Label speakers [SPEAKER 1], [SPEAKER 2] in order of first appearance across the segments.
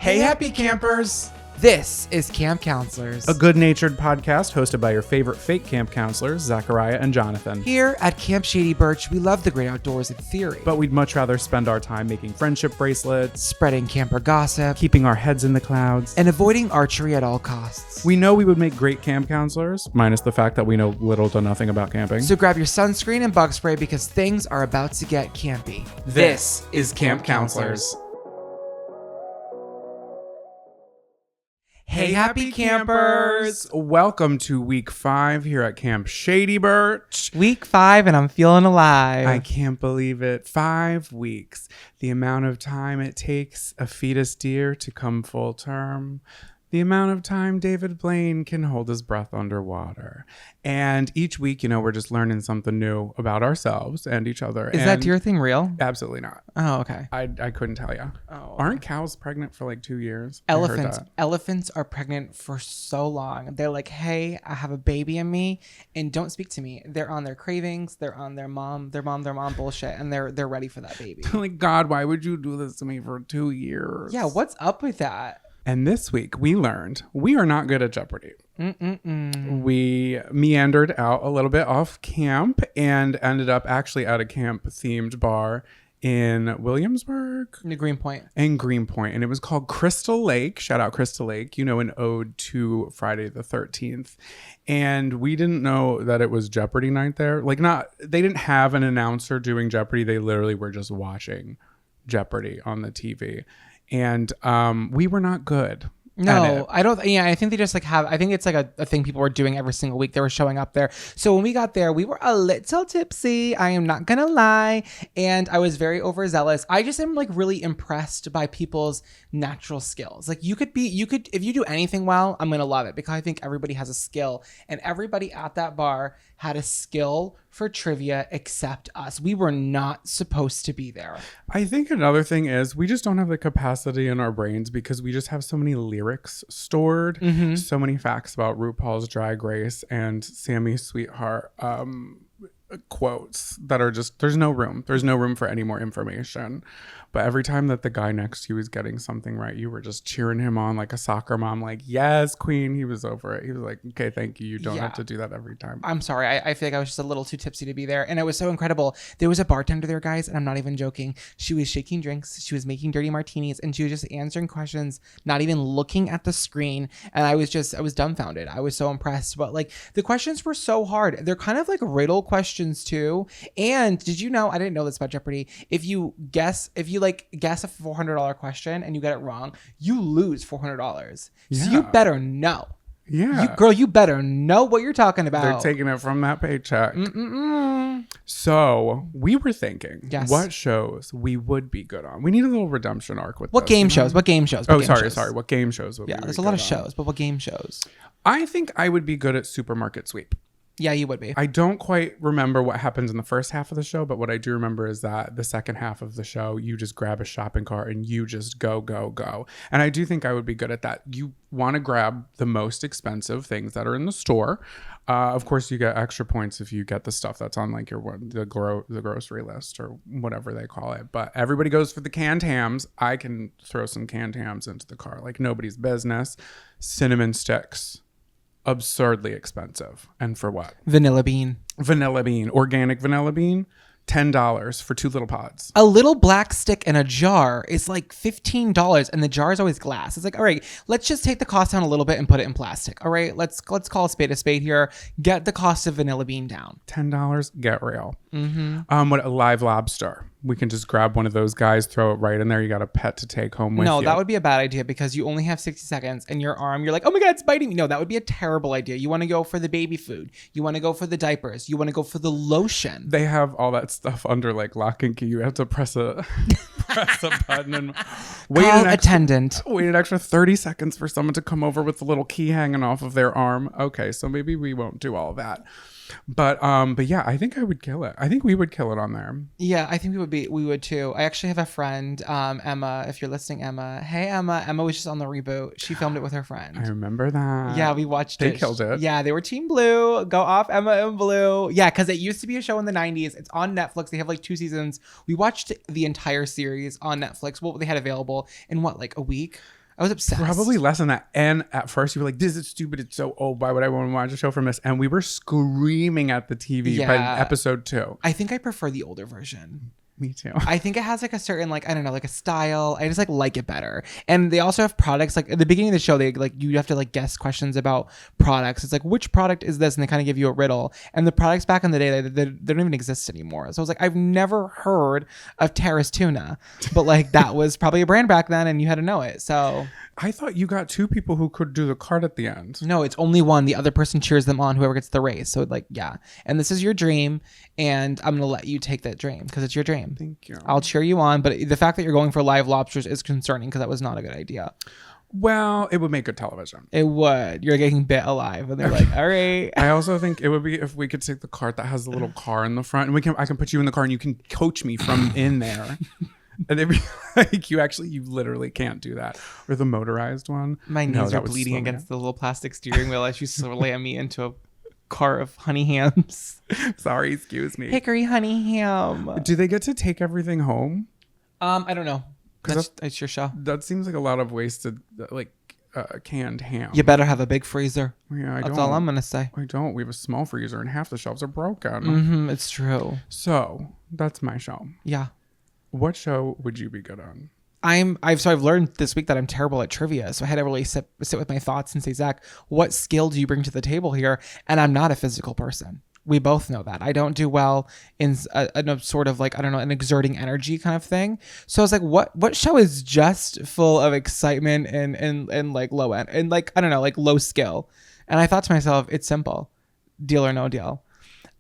[SPEAKER 1] Hey, happy campers!
[SPEAKER 2] This is Camp Counselors.
[SPEAKER 1] A good-natured podcast hosted by your favorite fake camp counselors, Zachariah and Jonathan.
[SPEAKER 2] Here at Camp Shady Birch, we love the great outdoors in theory.
[SPEAKER 1] But we'd much rather spend our time making friendship bracelets,
[SPEAKER 2] spreading camper gossip,
[SPEAKER 1] keeping our heads in the clouds,
[SPEAKER 2] and avoiding archery at all costs.
[SPEAKER 1] We know we would make great camp counselors, minus the fact that we know little to nothing about camping.
[SPEAKER 2] So grab your sunscreen and bug spray because things are about to get campy.
[SPEAKER 1] This is Camp Counselors.
[SPEAKER 2] Hey, happy campers!
[SPEAKER 1] Welcome to week 5 here at Camp Shady Birch.
[SPEAKER 2] Week 5 and I'm feeling alive.
[SPEAKER 1] I can't believe it. 5 weeks. The amount of time it takes a fetus deer to come full term. The amount of time David Blaine can hold his breath underwater. And each week, we're just learning something new about ourselves and each other.
[SPEAKER 2] Is that deer thing real?
[SPEAKER 1] Absolutely not.
[SPEAKER 2] Oh, okay.
[SPEAKER 1] I couldn't tell you.
[SPEAKER 2] Oh,
[SPEAKER 1] Aren't cows pregnant for like 2 years?
[SPEAKER 2] Elephants are pregnant for so long. They're like, hey, I have a baby in me and don't speak to me. They're on their cravings. They're on their mom bullshit. And they're ready for that baby.
[SPEAKER 1] Like, God, why would you do this to me for 2 years?
[SPEAKER 2] Yeah. What's up with that?
[SPEAKER 1] And this week we learned we are not good at Jeopardy. We meandered out a little bit off camp and ended up actually at a camp themed bar in Williamsburg.
[SPEAKER 2] In Greenpoint.
[SPEAKER 1] And it was called Crystal Lake. Shout out Crystal Lake, an ode to Friday the 13th. And we didn't know that it was Jeopardy night there. They didn't have an announcer doing Jeopardy. They literally were just watching Jeopardy on the TV. And we were not good.
[SPEAKER 2] No, I don't. Yeah, I think they just I think it's like a thing people were doing every single week. They were showing up there. So when we got there, we were a little tipsy. I am not going to lie. And I was very overzealous. I just am really impressed by people's natural skills. If you do anything well, I'm going to love it because I think everybody has a skill. And everybody at that bar had a skill for trivia except us. We were not supposed to be there.
[SPEAKER 1] I think another thing is we just don't have the capacity in our brains because we just have so many lyrics stored, so many facts about RuPaul's Drag Race and Sammy Sweetheart quotes that are just, there's no room for any more information. But every time that the guy next to you was getting something right, you were just cheering him on like a soccer mom, like, yes, queen. He was over it. He was like, okay, thank you. You don't have to do that every time.
[SPEAKER 2] I'm sorry. I feel like I was just a little too tipsy to be there. And it was so incredible. There was a bartender there, guys, and I'm not even joking. She was shaking drinks. She was making dirty martinis, and she was just answering questions, not even looking at the screen. And I was dumbfounded. I was so impressed. But the questions were so hard. They're kind of like riddle questions too. And did you know, I didn't know this about Jeopardy. If you guess a $400 question and you get it wrong, you lose $400.
[SPEAKER 1] Yeah.
[SPEAKER 2] So you better know.
[SPEAKER 1] Yeah.
[SPEAKER 2] You better know what you're talking about.
[SPEAKER 1] They're taking it from that paycheck. So we were thinking what shows we would be good on. We need a little redemption arc with
[SPEAKER 2] What game shows? What game shows?
[SPEAKER 1] What game shows would we be
[SPEAKER 2] there's a lot of shows, but what game shows?
[SPEAKER 1] I think I would be good at Supermarket Sweep.
[SPEAKER 2] Yeah, you would be.
[SPEAKER 1] I don't quite remember what happens in the first half of the show, but what I do remember is that the second half of the show, you just grab a shopping cart and you just go, go, go. And I do think I would be good at that. You want to grab the most expensive things that are in the store. Of course, you get extra points if you get the stuff that's on the grocery list or whatever they call it. But everybody goes for the canned hams. I can throw some canned hams into the car like nobody's business. Cinnamon sticks. Absurdly expensive. And for what?
[SPEAKER 2] Vanilla bean.
[SPEAKER 1] Organic vanilla bean. $10 for 2 little pods.
[SPEAKER 2] A little black stick in a jar is like $15, and the jar is always glass. It's like, all right, let's just take the cost down a little bit and put it in plastic. All right, let's call a spade here. Get the cost of vanilla bean down.
[SPEAKER 1] $10, get real. What a live lobster. We can just grab one of those guys, throw it right in there. You got a pet to take home with you.
[SPEAKER 2] No, that would be a bad idea because you only have 60 seconds and your arm, you're like, oh my God, it's biting me. No, that would be a terrible idea. You want to go for the baby food. You want to go for the diapers. You want to go for the lotion.
[SPEAKER 1] They have all that stuff under lock and key. You have to press a button and
[SPEAKER 2] wait
[SPEAKER 1] wait an extra 30 seconds for someone to come over with a little key hanging off of their arm. Okay, so maybe we won't do all that. But yeah, I think I would kill it. I think we would kill it on there.
[SPEAKER 2] Yeah, I think we would too. I actually have a friend, Emma, if you're listening, Emma. Hey, Emma. Emma was just on the reboot. She filmed it with her friend.
[SPEAKER 1] I remember that.
[SPEAKER 2] Yeah, we watched
[SPEAKER 1] it. They killed it.
[SPEAKER 2] Yeah, they were Team Blue. Go off, Emma and Blue. Yeah, because it used to be a show in the 90s. It's on Netflix. They have like 2 seasons. We watched the entire series on Netflix. What they had available in a week? I was obsessed.
[SPEAKER 1] Probably less than that. And at first you were like, this is stupid. It's so old. Why would I want to watch a show from this? And we were screaming at the TV by episode 2.
[SPEAKER 2] I think I prefer the older version.
[SPEAKER 1] Me too.
[SPEAKER 2] I think it has like a certain like, I don't know, like a style. I just like it better. And they also have products like at the beginning of the show, they like you have to like guess questions about products. It's like, which product is this? And they kind of give you a riddle. And the products back in the day, they don't even exist anymore. So I was like, I've never heard of Terrace tuna, but like that was probably a brand back then and you had to know it. So
[SPEAKER 1] I thought you got 2 people who could do the card at the end.
[SPEAKER 2] no, it's only one. The other person cheers them on, whoever gets the race. So like, yeah. And this is your dream. And I'm going to let you take that dream because it's your dream.
[SPEAKER 1] Thank you.
[SPEAKER 2] I'll cheer you on. But the fact that you're going for live lobsters is concerning because that was not a good idea.
[SPEAKER 1] Well, it would make good television.
[SPEAKER 2] It would. You're getting bit alive. And they're like, all right.
[SPEAKER 1] I also think it would be if we could take the cart that has the little car in the front and I can put you in the car and you can coach me from in there. And it'd be like you literally can't do that. Or the motorized one.
[SPEAKER 2] My knees are bleeding against the little plastic steering wheel as you slam me into a car of honey hams.
[SPEAKER 1] Sorry, excuse me.
[SPEAKER 2] Hickory honey ham.
[SPEAKER 1] Do they get to take everything home?
[SPEAKER 2] I don't know. That's your show.
[SPEAKER 1] That seems like a lot of wasted canned ham.
[SPEAKER 2] You better have a big freezer.
[SPEAKER 1] Yeah,
[SPEAKER 2] That's all I'm gonna say.
[SPEAKER 1] I don't. We have a small freezer and half the shelves are broken.
[SPEAKER 2] It's true.
[SPEAKER 1] So that's my show.
[SPEAKER 2] Yeah.
[SPEAKER 1] What show would you be good on?
[SPEAKER 2] I've learned this week that I'm terrible at trivia. So I had to really sit with my thoughts and say, Zach, what skill do you bring to the table here? And I'm not a physical person. We both know that. I don't do well in a sort of like, I don't know, an exerting energy kind of thing. So I was like, what show is just full of excitement and like low end and like, I don't know, like low skill. And I thought to myself, it's simple. Deal or No Deal.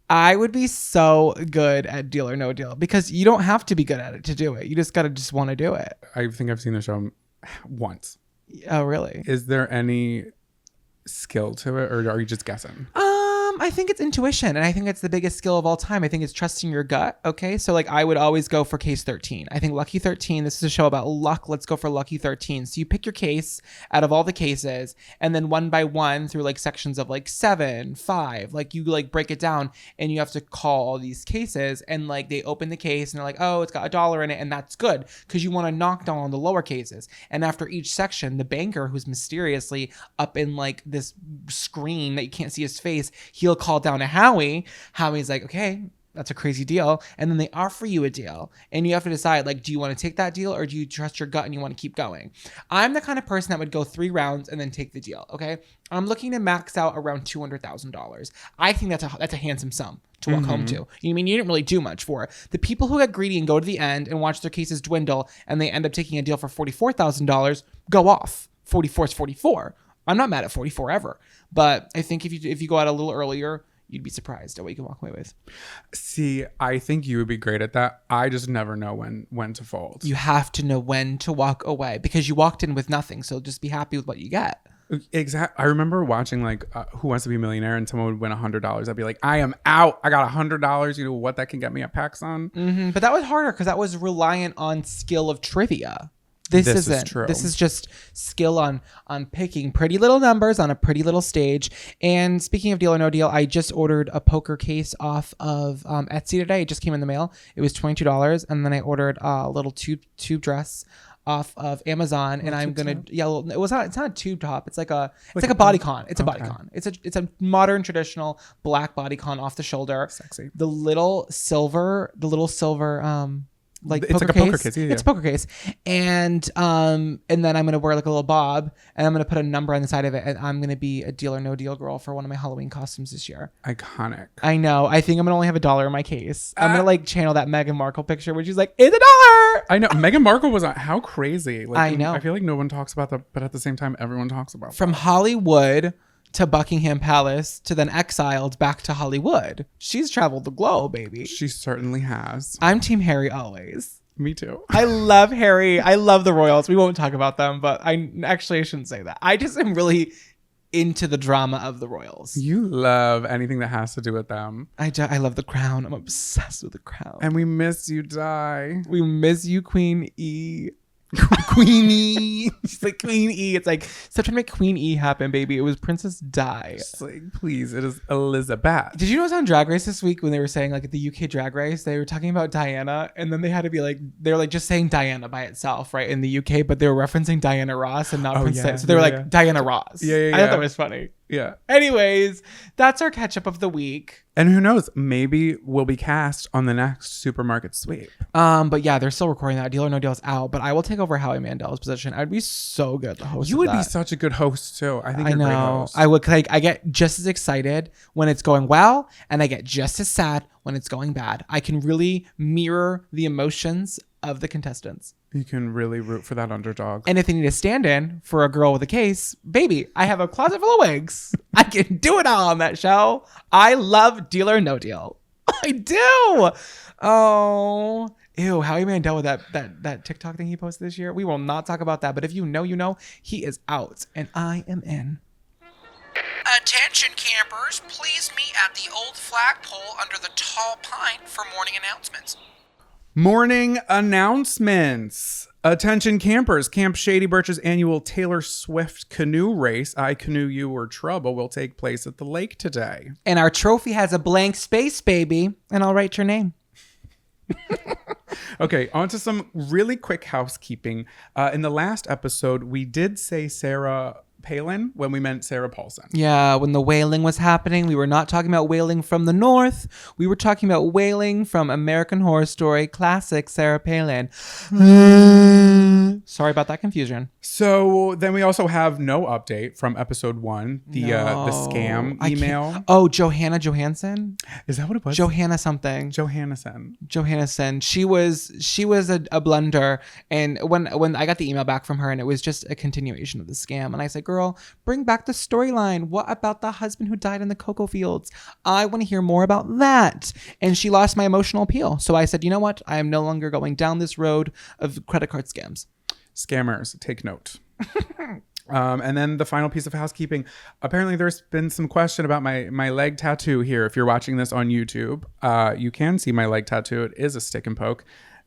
[SPEAKER 2] I would be so good at Deal or No Deal because you don't have to be good at it to do it. You just got to just want to do it.
[SPEAKER 1] I think I've seen the show once.
[SPEAKER 2] Oh, really?
[SPEAKER 1] Is there any skill to it or are you just guessing?
[SPEAKER 2] I think it's intuition, and I think it's the biggest skill of all time. I think it's trusting your gut. Okay, so like I would always go for case 13. I think Lucky 13. This is a show about luck. Let's go for Lucky 13. So you pick your case out of all the cases, and then one by one through like sections of like 7, 5. Like you like break it down, and you have to call all these cases, and like they open the case, and they're like, oh, it's got $1 in it, and that's good because you want to knock down on the lower cases. And after each section, the banker, who's mysteriously up in like this screen that you can't see his face, he'll call down to Howie. Howie's like, okay, that's a crazy deal. And then they offer you a deal. And you have to decide, like, do you want to take that deal or do you trust your gut and you want to keep going? I'm the kind of person that would go 3 rounds and then take the deal, okay? I'm looking to max out around $200,000. I think that's a handsome sum to walk home to. You mean you didn't really do much for it. The people who get greedy and go to the end and watch their cases dwindle and they end up taking a deal for $44,000, go off. 44 is 44. I'm not mad at 44 ever. But I think if you go out a little earlier, you'd be surprised at what you can walk away with.
[SPEAKER 1] See, I think you would be great at that. I just never know when to fold.
[SPEAKER 2] You have to know when to walk away because you walked in with nothing. So just be happy with what you get.
[SPEAKER 1] Exactly. I remember watching like Who Wants to Be a Millionaire and someone would win $100. I'd be like, I am out. I got $100. You know what that can get me at PacSun?
[SPEAKER 2] But that was harder because that was reliant on skill of trivia. This isn't.
[SPEAKER 1] True.
[SPEAKER 2] This is just skill on picking pretty little numbers on a pretty little stage. And speaking of Deal or No Deal, I just ordered a poker case off of Etsy today. It just came in the mail. It was $22, and then I ordered a little tube dress off of Amazon, and I'm gonna it's not a tube top. It's like a bodycon. It's a bodycon. It's a modern traditional black bodycon off the shoulder.
[SPEAKER 1] Sexy.
[SPEAKER 2] The little silver like
[SPEAKER 1] it's
[SPEAKER 2] poker
[SPEAKER 1] like a
[SPEAKER 2] case.
[SPEAKER 1] poker case. Yeah.
[SPEAKER 2] It's a poker case. And then I'm gonna wear like a little bob and I'm gonna put a number on the side of it and I'm gonna be a Deal or No Deal girl for one of my Halloween costumes this year.
[SPEAKER 1] Iconic.
[SPEAKER 2] I know. I think I'm gonna only have $1 in my case. I'm gonna like channel that Meghan Markle picture where she's like, it's $1.
[SPEAKER 1] I know. Meghan Markle was on how crazy. Like,
[SPEAKER 2] I know.
[SPEAKER 1] I feel like no one talks about that, but at the same time everyone talks about
[SPEAKER 2] From
[SPEAKER 1] that.
[SPEAKER 2] Hollywood to Buckingham Palace to then exiled back to Hollywood. She's traveled the globe, baby.
[SPEAKER 1] She certainly has.
[SPEAKER 2] I'm Team Harry always.
[SPEAKER 1] Me too.
[SPEAKER 2] I love Harry. I love the royals. We won't talk about them, but I shouldn't say that. I just am really into the drama of the royals.
[SPEAKER 1] You love anything that has to do with them.
[SPEAKER 2] I love the crown. I'm obsessed with the crown.
[SPEAKER 1] And we miss you, Di.
[SPEAKER 2] We miss you, Queen E.
[SPEAKER 1] Queenie.
[SPEAKER 2] She's like, Queen E. It's like, stop trying to make Queen E happen, baby. It was Princess Di.
[SPEAKER 1] Just like, please, it is Elizabeth.
[SPEAKER 2] Did you know it was on Drag Race this week when they were saying, like, at the UK Drag Race, they were talking about Diana, and then they had to be like, they were like just saying Diana by itself, right, in the UK, but they were referencing Diana Ross and not Princess.
[SPEAKER 1] Yeah,
[SPEAKER 2] so they were like,
[SPEAKER 1] yeah.
[SPEAKER 2] Diana Ross.
[SPEAKER 1] Yeah.
[SPEAKER 2] I thought that was funny.
[SPEAKER 1] Yeah.
[SPEAKER 2] Anyways, that's our catch up of the week.
[SPEAKER 1] And who knows? Maybe we'll be cast on the next supermarket sweep.
[SPEAKER 2] But yeah, they're still recording that. Deal or No Deal's out, but I will take over Howie Mandel's position. I'd be so good the host.
[SPEAKER 1] You
[SPEAKER 2] of
[SPEAKER 1] would
[SPEAKER 2] that.
[SPEAKER 1] be such a good host too. I think
[SPEAKER 2] I
[SPEAKER 1] you're a great
[SPEAKER 2] know.
[SPEAKER 1] host.
[SPEAKER 2] I would like. I get just as excited when it's going well, and I get just as sad when it's going bad. I can really mirror the emotions of the contestants.
[SPEAKER 1] You can really root for that underdog.
[SPEAKER 2] And if they need a stand-in for a girl with a case, baby, I have a closet full of wigs. I can do it all on that show. I love Deal or No Deal. I do. Oh, ew. Howie Mandel with that TikTok thing he posted this year. We will not talk about that. But if you know, he is out, and I am in.
[SPEAKER 3] Attention campers, please meet at the old flagpole under the tall pine for morning announcements.
[SPEAKER 1] Morning announcements. Attention campers. Camp Shady Birch's annual Taylor Swift canoe race, I Canoe You or Trouble, will take place at the lake today.
[SPEAKER 2] And our trophy has a blank space, baby. And I'll write your name.
[SPEAKER 1] Okay, on to some really quick housekeeping. In the last episode, we did say Sarah Palin when we meant Sarah Paulson.
[SPEAKER 2] Yeah, when the whaling was happening, we were not talking about whaling from the north. We were talking about whaling from American Horror Story classic Sarah Palin. Sorry about that confusion.
[SPEAKER 1] So then we also have no update from episode 1, the scam email.
[SPEAKER 2] Oh, Johanna Johansson?
[SPEAKER 1] Is that what it was?
[SPEAKER 2] Johanna something.
[SPEAKER 1] Johannesson.
[SPEAKER 2] She was a blunder, and when I got the email back from her, and it was just a continuation of the scam, and I said, girl, bring back the storyline. What about the husband who died in the cocoa fields? I want to hear more about that. And she lost my emotional appeal. So I said, you know what? I am no longer going down this road of credit card scams.
[SPEAKER 1] Scammers, take note. And then the final piece of housekeeping. Apparently there's been some question about my leg tattoo here. If you're watching this on YouTube, you can see my leg tattoo. It is a stick and poke.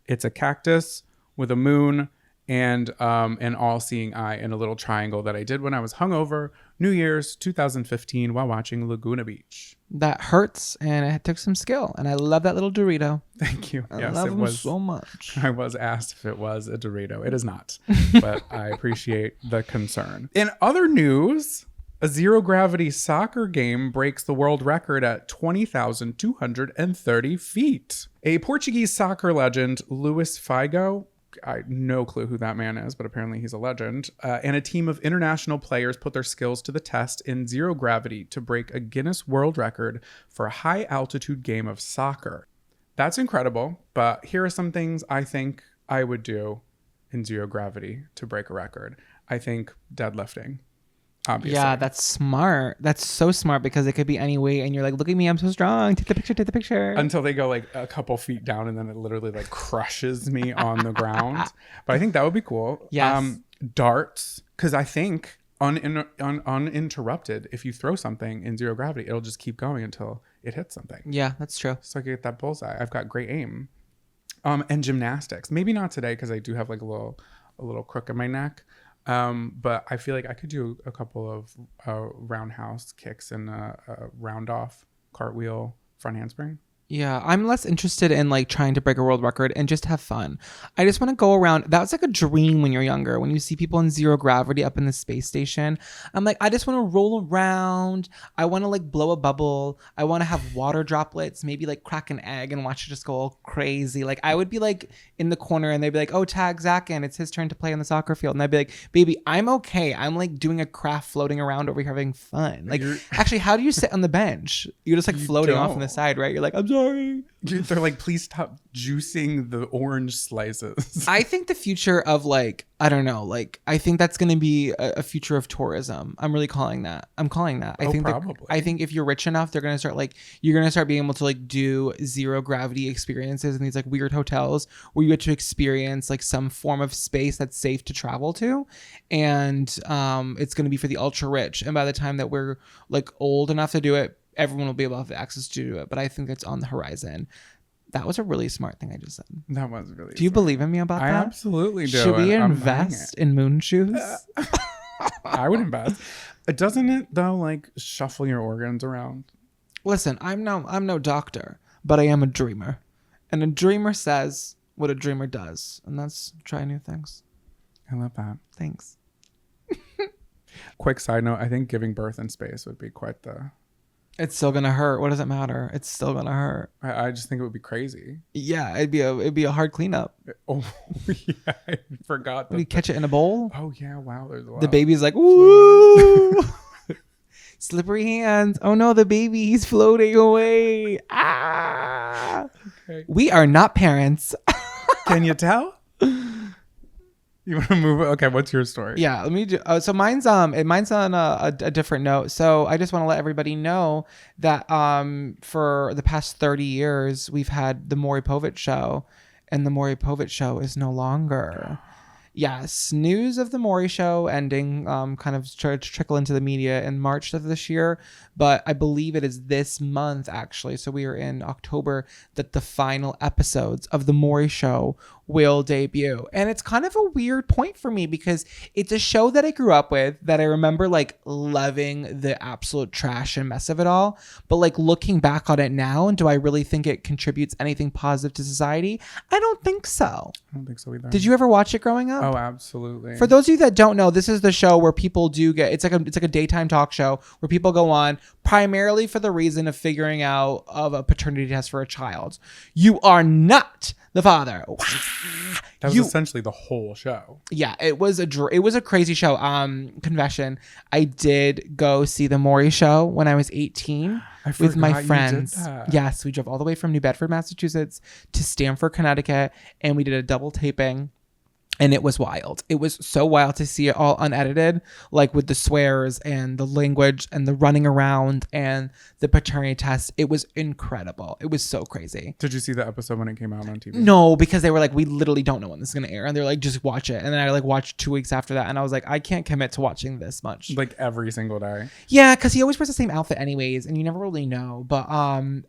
[SPEAKER 1] It's a cactus with a moon and an all-seeing eye and a little triangle that I did when I was hungover New Year's 2015 while watching Laguna Beach.
[SPEAKER 2] That hurts, and it took some skill, and I love that little Dorito.
[SPEAKER 1] Thank you.
[SPEAKER 2] I love him so much.
[SPEAKER 1] I was asked if it was a Dorito. It is not, but I appreciate the concern. In other news, a zero-gravity soccer game breaks the world record at 20,230 feet. A Portuguese soccer legend, Luis Figo, I no clue who that man is, but apparently he's a legend, and a team of international players put their skills to the test in zero gravity to break a Guinness World Record for a high-altitude game of soccer. That's incredible, but here are some things I think I would do in zero gravity to break a record. I think deadlifting. Obviously.
[SPEAKER 2] Yeah, that's smart. That's so smart because it could be any weight and you're like, look at me, I'm so strong. Take the picture.
[SPEAKER 1] Until they go like a couple feet down and then it literally like crushes me on the ground. But I think that would be cool.
[SPEAKER 2] Yes.
[SPEAKER 1] Darts, because I think uninterrupted, if you throw something in zero gravity, it'll just keep going until it hits something.
[SPEAKER 2] Yeah, that's true.
[SPEAKER 1] So I can get that bullseye. I've got great aim. And gymnastics. Maybe not today because I do have like a little crook in my neck. But I feel like I could do a couple of roundhouse kicks and a round off cartwheel front handspring.
[SPEAKER 2] Yeah, I'm less interested in like trying to break a world record and just have fun. I just want to go around. That's like a dream when you're younger. When you see people in zero gravity up in the space station, I'm like, I just want to roll around. I want to like blow a bubble. I want to have water droplets, maybe like crack an egg and watch it just go all crazy. Like I would be like in the corner and they'd be like, oh, tag Zach in. It's his turn to play on the soccer field. And I'd be like, baby, I'm okay. I'm like doing a craft floating around over here having fun. Like actually, how do you sit on the bench? You're just like floating off on the side, right? You're like, I'm sorry.
[SPEAKER 1] They're like, please stop juicing the orange slices.
[SPEAKER 2] I think the future of like, I don't know, like I think that's going to be a future of tourism. I'm really calling that. I think
[SPEAKER 1] probably.
[SPEAKER 2] I think if you're rich enough, they're going to start like, you're going to start being able to like do zero gravity experiences in these like weird hotels where you get to experience like some form of space that's safe to travel to. And it's going to be for the ultra rich. And by the time that we're like old enough to do it, everyone will be able to have access to it. But I think that's on the horizon. That was a really smart thing I just said.
[SPEAKER 1] That was really.
[SPEAKER 2] Do you believe in me about
[SPEAKER 1] I
[SPEAKER 2] that?
[SPEAKER 1] absolutely do.
[SPEAKER 2] Should we
[SPEAKER 1] and I'm
[SPEAKER 2] invest in moon shoes?
[SPEAKER 1] I would invest. Doesn't it though, like shuffle your organs around?
[SPEAKER 2] Listen, I'm no doctor, but I am a dreamer, and a dreamer says what a dreamer does, and that's try new things.
[SPEAKER 1] I love that.
[SPEAKER 2] Thanks.
[SPEAKER 1] Quick side note: I think giving birth in space would be quite the.
[SPEAKER 2] It's still gonna hurt. What does it matter? It's still gonna hurt.
[SPEAKER 1] I just think it would be crazy.
[SPEAKER 2] Yeah, it'd be a hard cleanup.
[SPEAKER 1] Oh yeah, I forgot.
[SPEAKER 2] Would you catch it in a bowl?
[SPEAKER 1] Oh yeah, wow. There's a lot.
[SPEAKER 2] The baby's like, ooh, slippery hands. Oh no, the baby, he's floating away. Ah,
[SPEAKER 1] Okay.
[SPEAKER 2] we are not parents.
[SPEAKER 1] Can you tell? You want to move? Okay, what's your story?
[SPEAKER 2] Yeah, let me. So mine's on a different note. So I just want to let everybody know that for the past 30 years we've had the Maury Povich show, and the Maury Povich show is no longer. Yes, news of the Maury show ending kind of started to trickle into the media in March of this year, but I believe it is this month actually. So we are in October that the final episodes of the Maury show will debut. And it's kind of a weird point for me because it's a show that I grew up with, that I remember like loving the absolute trash and mess of it all. But like looking back on it now, and do I really think it contributes anything positive to society? I don't think so.
[SPEAKER 1] I don't think so either.
[SPEAKER 2] Did you ever watch it growing up?
[SPEAKER 1] Oh, absolutely.
[SPEAKER 2] For those of you that don't know, this is the show where people do get, it's like a daytime talk show where people go on primarily for the reason of figuring out of a paternity test for a child. You are not the father.
[SPEAKER 1] That was essentially the whole show.
[SPEAKER 2] Yeah, it was a crazy show. Confession, I did go see the Maury show when I was 18 with my friends. Yes, we drove all the way from New Bedford, Massachusetts to Stamford, Connecticut, and we did a double taping. And it was wild. It was so wild to see it all unedited, like with the swears and the language and the running around and the paternity test. It was incredible. It was so crazy.
[SPEAKER 1] Did you see the episode when it came out on TV?
[SPEAKER 2] No, because they were like, we literally don't know when this is going to air. And they're like, just watch it. And then I like watched 2 weeks after that. And I was like, I can't commit to watching this much.
[SPEAKER 1] Like every single day.
[SPEAKER 2] Yeah, because he always wears the same outfit anyways. And you never really know. But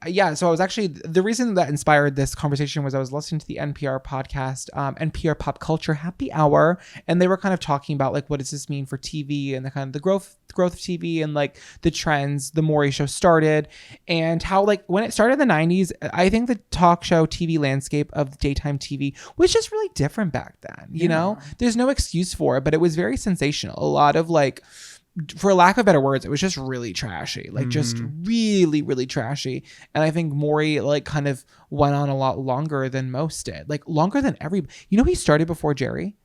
[SPEAKER 2] yeah, so I was actually, the reason that inspired this conversation was I was listening to the NPR podcast, NPR Pop Culture Happy Hour, and they were kind of talking about like what does this mean for TV and the kind of the growth of TV and like the trends the Maury show started, and how like when it started in the 90s, I think the talk show TV landscape of daytime TV was just really different back then. You know, there's no excuse for it, but it was very sensational. A lot of like, for lack of better words, it was just really trashy, like just really, really trashy. And I think Maury like kind of went on a lot longer than most did, like longer than he started before Jerry.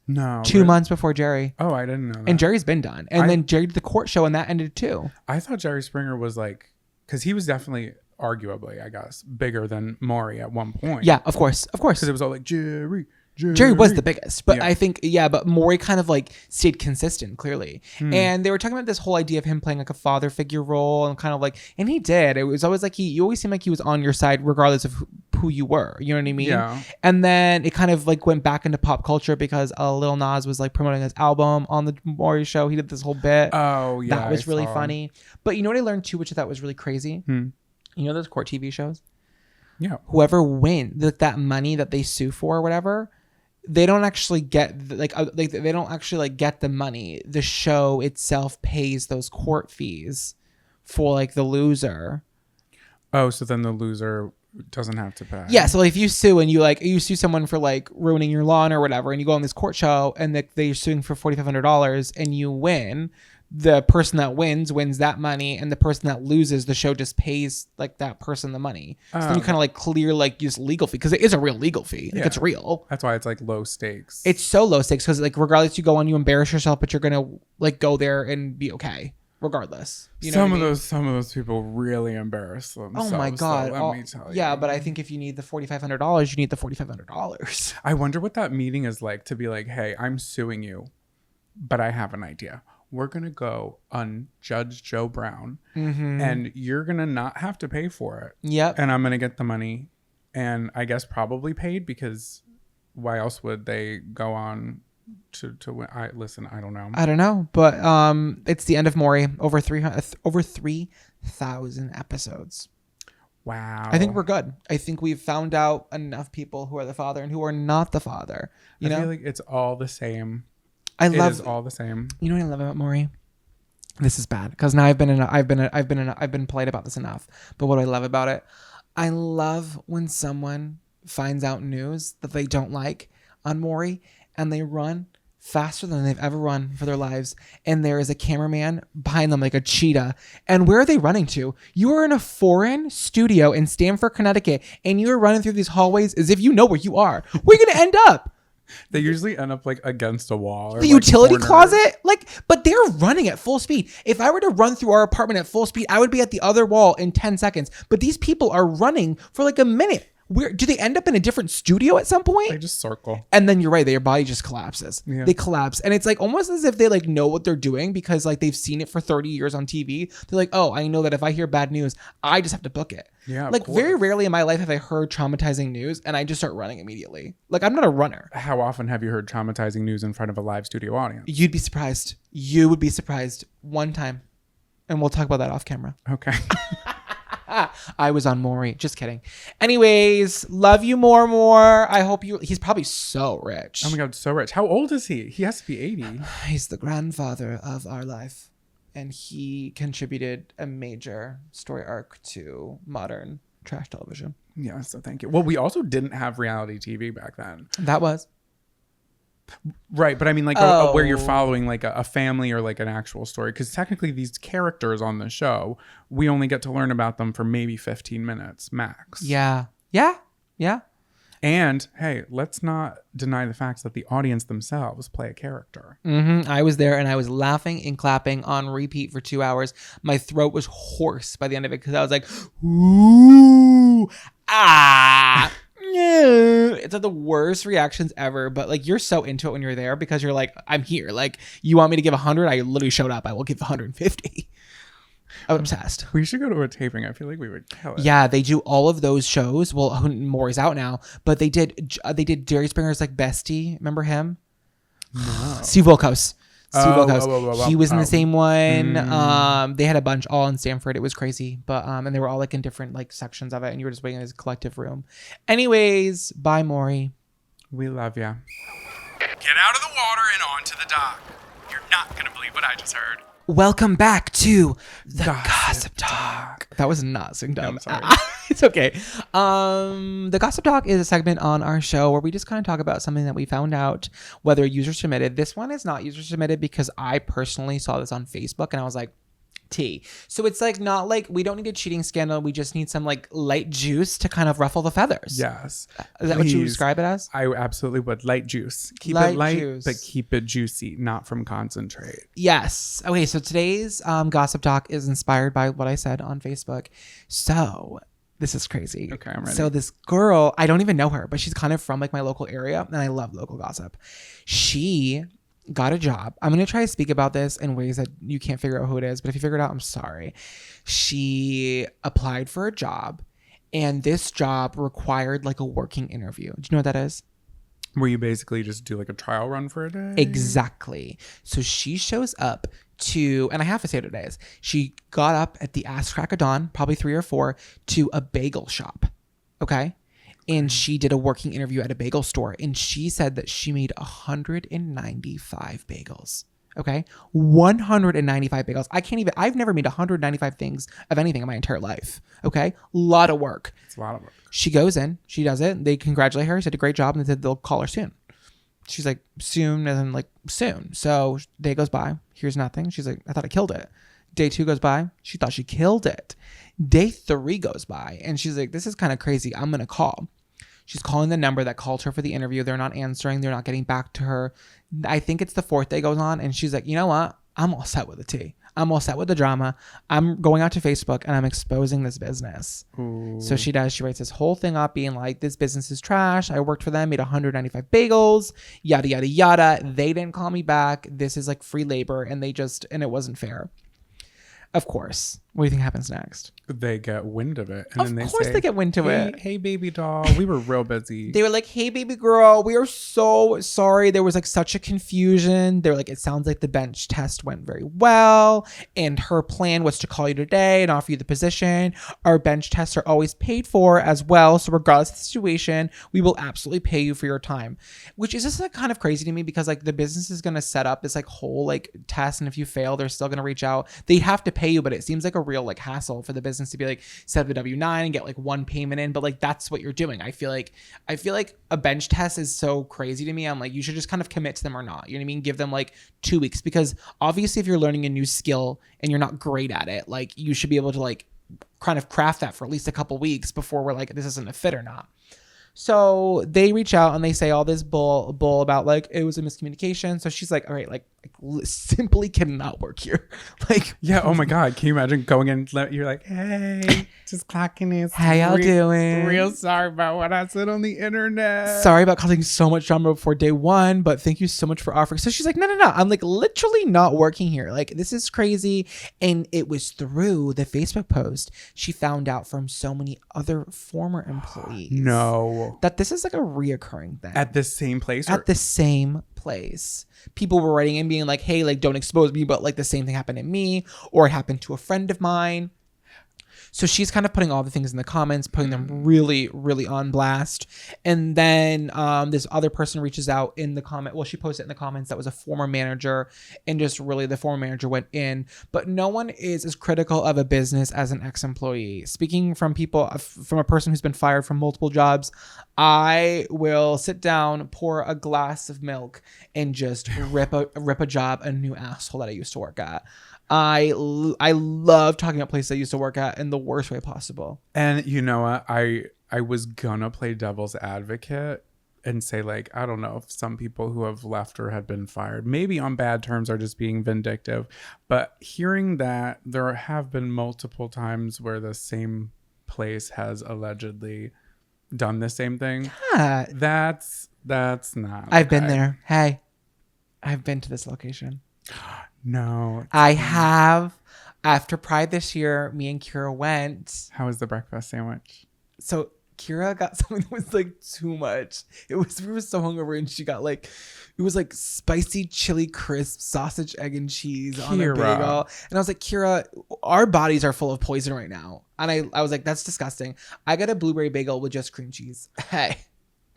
[SPEAKER 1] No.
[SPEAKER 2] 2 months before Jerry.
[SPEAKER 1] Oh, I didn't know that.
[SPEAKER 2] And Jerry's been done. And then Jerry did the court show and that ended too.
[SPEAKER 1] I thought Jerry Springer was like, because he was definitely, arguably, I guess, bigger than Maury at one point.
[SPEAKER 2] Yeah, of course.
[SPEAKER 1] Because it was all like, Jerry.
[SPEAKER 2] Jerry was the biggest, but I think, but Maury kind of like stayed consistent, clearly. And they were talking about this whole idea of him playing like a father figure role and kind of like, and he did. It was always like you always seemed like he was on your side regardless of who you were. You know what I mean?
[SPEAKER 1] Yeah.
[SPEAKER 2] And then it kind of like went back into pop culture because Lil Nas was like promoting his album on the Maury show. He did this whole bit.
[SPEAKER 1] Oh, yeah.
[SPEAKER 2] That was really funny. But you know what I learned too, which I thought was really crazy? You know those court TV shows?
[SPEAKER 1] Yeah.
[SPEAKER 2] Whoever wins that money that they sue for or whatever, they don't actually get they don't actually like get the money. The show itself pays those court fees for like the loser.
[SPEAKER 1] Oh, so then the loser doesn't have to pay.
[SPEAKER 2] Yeah, so like if you sue and you sue someone for like ruining your lawn or whatever, and you go on this court show and they're suing for $4,500 and you win, the person that wins that money, and the person that loses, the show just pays like that person the money. So then you kind of like clear like just legal fee, because it is a real legal fee. Like it's real.
[SPEAKER 1] That's why it's like low stakes.
[SPEAKER 2] It's so low stakes because like regardless you go on, you embarrass yourself, but you're gonna like go there and be okay regardless. You know
[SPEAKER 1] some of those people really embarrass themselves.
[SPEAKER 2] Oh my god!
[SPEAKER 1] So let me tell you.
[SPEAKER 2] Yeah, but I think if you need the $4,500, you need the $4,500.
[SPEAKER 1] I wonder what that meeting is like, to be like, hey, I'm suing you, but I have an idea. We're going to go on Judge Joe Brown, and you're going to not have to pay for it.
[SPEAKER 2] Yep.
[SPEAKER 1] And I'm going to get the money, and I guess probably paid, because why else would they go on to win? I don't know.
[SPEAKER 2] I don't know, but it's the end of Maury. Over 3,000 episodes.
[SPEAKER 1] Wow.
[SPEAKER 2] I think we're good. I think we've found out enough people who are the father and who are not the father. You know,
[SPEAKER 1] I feel like it's all the same.
[SPEAKER 2] I
[SPEAKER 1] It
[SPEAKER 2] love
[SPEAKER 1] is all the same.
[SPEAKER 2] You know what I love about Maury? This is bad because now I've been polite about this enough. But what I love about it, I love when someone finds out news that they don't like on Maury and they run faster than they've ever run for their lives, and there is a cameraman behind them like a cheetah. And where are they running to? You are in a foreign studio in Stamford, Connecticut, and you are running through these hallways as if you know where you are. Where are you gonna end up?
[SPEAKER 1] They usually end up like against a wall or
[SPEAKER 2] The
[SPEAKER 1] like
[SPEAKER 2] utility
[SPEAKER 1] cornered.
[SPEAKER 2] closet, like, but they're running at full speed. If I were to run through our apartment at full speed, I would be at the other wall in 10 seconds. But these people are running for like a minute. Where do they end up in a different studio at some point?
[SPEAKER 1] They just circle.
[SPEAKER 2] And then you're right, their body just collapses.
[SPEAKER 1] Yeah.
[SPEAKER 2] They collapse. And it's like almost as if they like know what they're doing because like they've seen it for 30 years on TV. They're like, oh, I know that if I hear bad news, I just have to book it.
[SPEAKER 1] Yeah, of
[SPEAKER 2] like
[SPEAKER 1] course.
[SPEAKER 2] very rarely in my life have I heard traumatizing news and I just start running immediately. Like I'm not a runner.
[SPEAKER 1] How often have you heard traumatizing news in front of a live studio audience?
[SPEAKER 2] You'd be surprised. You would be surprised one time. And we'll talk about that off camera.
[SPEAKER 1] Okay.
[SPEAKER 2] I was on Maury. Just kidding. Anyways, love you more. I hope he's probably so rich.
[SPEAKER 1] Oh my God, so rich. How old is he? He has to be 80.
[SPEAKER 2] He's the grandfather of our life. And he contributed a major story arc to modern trash television.
[SPEAKER 1] Yeah, so thank you. Well, we also didn't have reality TV back then.
[SPEAKER 2] That was.
[SPEAKER 1] Right, but I mean like where you're following like a family or like an actual story. Because technically these characters on the show, we only get to learn about them for maybe 15 minutes max.
[SPEAKER 2] Yeah. Yeah. Yeah.
[SPEAKER 1] And hey, let's not deny the facts that the audience themselves play a character.
[SPEAKER 2] I was there and I was laughing and clapping on repeat for 2 hours. My throat was hoarse by the end of it because I was like, ooh, ah. It's like the worst reactions ever, but like you're so into it when you're there because you're like, I'm here. Like you want me to give 100? I literally showed up. I will give 150. I'm obsessed.
[SPEAKER 1] We should go to a taping. I feel like we would kill it.
[SPEAKER 2] Yeah, they do all of those shows. Well, Maury's out now, but they did Jerry Springer's like bestie. Remember him?
[SPEAKER 1] No.
[SPEAKER 2] Steve Wilkos.
[SPEAKER 1] Oh,
[SPEAKER 2] He was in the same one. They had a bunch all in Stanford. It was crazy, but and they were all like in different like sections of it, and you were just waiting in this collective room. Anyways, bye, Maury.
[SPEAKER 1] We love ya.
[SPEAKER 3] Get out of the water and onto the dock. You're not gonna believe what I just heard.
[SPEAKER 2] Welcome back to the Gossip Talk. That was not synced up.
[SPEAKER 1] I'm sorry.
[SPEAKER 2] It's okay. The Gossip Talk is a segment on our show where we just kind of talk about something that we found out, whether user submitted. This one is not user submitted because I personally saw this on Facebook and I was like, tea. So it's like not like we don't need a cheating scandal. We just need some like light juice to kind of ruffle the feathers.
[SPEAKER 1] Yes.
[SPEAKER 2] Is that what you
[SPEAKER 1] Please.
[SPEAKER 2] describe it as?
[SPEAKER 1] I absolutely would. Light juice. Keep
[SPEAKER 2] Light
[SPEAKER 1] it light,
[SPEAKER 2] juice.
[SPEAKER 1] but keep it juicy, not from concentrate.
[SPEAKER 2] Yes. Okay, so today's Gossip Talk is inspired by what I said on Facebook. So this is crazy.
[SPEAKER 1] Okay, I'm ready.
[SPEAKER 2] So this girl, I don't even know her, but she's kind of from like my local area, and I love local gossip. She got a job. I'm going to try to speak about this in ways that you can't figure out who it is, but if you figure it out, I'm sorry. She applied for a job, and this job required like a working interview. Do you know what that is?
[SPEAKER 1] Where you basically just do like a trial run for a day?
[SPEAKER 2] Exactly. So she shows up to, and I have to say what it is. She got up at the ass crack of dawn, probably 3 or 4, to a bagel shop. Okay. And she did a working interview at a bagel store. And she said that she made 195 bagels. Okay. 195 bagels. I've never made 195 things of anything in my entire life. Okay. A lot of work.
[SPEAKER 1] It's a lot of work.
[SPEAKER 2] She goes in, she does it. They congratulate her. She did a great job. And they said they'll call her soon. She's like, soon, as in like soon. So day goes by. Here's nothing. She's like, I thought I killed it. Day 2 goes by. She thought she killed it. Day 3 goes by. And she's like, this is kind of crazy. I'm going to call. She's calling the number that called her for the interview. They're not answering. They're not getting back to her. I think it's the 4th day goes on. And she's like, you know what? I'm all set with the tea. I'm all set with the drama. I'm going out to Facebook and I'm exposing this business.
[SPEAKER 1] Ooh.
[SPEAKER 2] So she does. She writes this whole thing up being like, this business is trash. I worked for them, made 195 bagels, yada, yada, yada. They didn't call me back. This is like free labor. And it wasn't fair. Of course, What do you think happens next?
[SPEAKER 1] They get wind of it. And
[SPEAKER 2] Of
[SPEAKER 1] then they
[SPEAKER 2] course
[SPEAKER 1] say,
[SPEAKER 2] they get wind of it.
[SPEAKER 1] Hey, baby doll. We were real busy.
[SPEAKER 2] They were like, hey, baby girl, we are so sorry. There was like such a confusion. They were like, it sounds like the bench test went very well. And her plan was to call you today and offer you the position. Our bench tests are always paid for as well. So regardless of the situation, we will absolutely pay you for your time. Which is just like kind of crazy to me because like the business is going to set up this like whole like test. And if you fail, they're still going to reach out. They have to pay you, but it seems like a real like hassle for the business to be like set up the W-9 and get like one payment in, but like that's what you're doing. I feel like a bench test is so crazy to me. I'm like, you should just kind of commit to them or not. You know what I mean? Give them like 2 weeks, because obviously if you're learning a new skill and you're not great at it, like you should be able to like kind of craft that for at least a couple weeks before we're like, this isn't a fit or not. So they reach out and they say all this bull about like it was a miscommunication. So she's like, all right, like simply cannot work here. Like,
[SPEAKER 1] yeah. Oh my God. Can you imagine going in? You're like, hey, just clocking in.
[SPEAKER 2] how y'all doing?
[SPEAKER 1] Real sorry about what I said on the internet.
[SPEAKER 2] Sorry about causing so much drama before day one, but thank you so much for offering. So she's like, no. I'm like literally not working here. Like this is crazy. And it was through the Facebook post she found out from so many other former employees.
[SPEAKER 1] No.
[SPEAKER 2] That this is like a reoccurring thing.
[SPEAKER 1] At the same place?
[SPEAKER 2] At the same place. People were writing and being like, hey, like don't expose me, but like the same thing happened to me, or it happened to a friend of mine. So she's kind of putting all the things in the comments, putting them really, really on blast. And then this other person reaches out in the comment. Well, she posted in the comments that was a former manager, and just really the former manager went in. But no one is as critical of a business as an ex-employee. Speaking from a person who's been fired from multiple jobs, I will sit down, pour a glass of milk, and just rip a job a new asshole that I used to work at. I love talking about places I used to work at in the worst way possible.
[SPEAKER 1] And you know what? I was gonna play devil's advocate and say, like, I don't know if some people who have left or had been fired, maybe on bad terms, are just being vindictive. But hearing that there have been multiple times where the same place has allegedly done the same thing.
[SPEAKER 2] Yeah.
[SPEAKER 1] That's not.
[SPEAKER 2] I've been there. Hey, I've been to this location.
[SPEAKER 1] No.
[SPEAKER 2] I have. After Pride this year, me and Kira went.
[SPEAKER 1] How was the breakfast sandwich?
[SPEAKER 2] So Kira got something that was like too much. We were so hungover, and she got like, it was like spicy chili crisp sausage, egg, and cheese on a bagel. And I was like, Kira, our bodies are full of poison right now. And I was like, that's disgusting. I got a blueberry bagel with just cream cheese. Hey,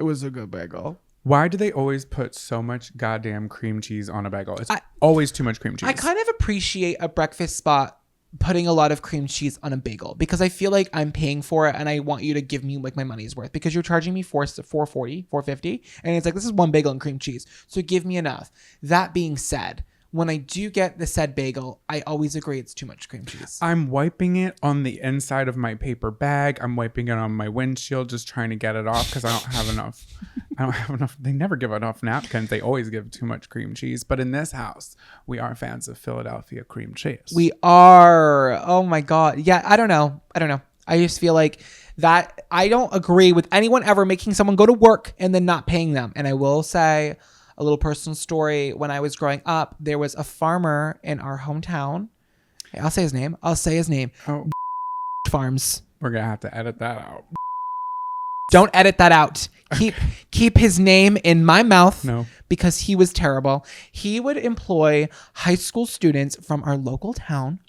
[SPEAKER 2] it was a good bagel.
[SPEAKER 1] Why do they always put so much goddamn cream cheese on a bagel? It's always too much cream cheese.
[SPEAKER 2] I kind of appreciate a breakfast spot putting a lot of cream cheese on a bagel, because I feel like I'm paying for it and I want you to give me like my money's worth, because you're charging me $4.40, $4.50, and it's like, this is one bagel and cream cheese, so give me enough. That being said, when I do get the said bagel, I always agree it's too much cream cheese.
[SPEAKER 1] I'm wiping it on the inside of my paper bag. I'm wiping it on my windshield, just trying to get it off because I don't have enough. They never give enough napkins. They always give too much cream cheese. But in this house, we are fans of Philadelphia cream cheese.
[SPEAKER 2] We are. Oh my God. Yeah, I don't know. I just feel like that I don't agree with anyone ever making someone go to work and then not paying them. And I will say, a little personal story. When I was growing up, there was a farmer in our hometown. Hey, I'll say his name.
[SPEAKER 1] Oh.
[SPEAKER 2] Farms.
[SPEAKER 1] We're going to have to edit that out.
[SPEAKER 2] Don't edit that out. Keep his name in my mouth.
[SPEAKER 1] No.
[SPEAKER 2] Because he was terrible. He would employ high school students from our local town,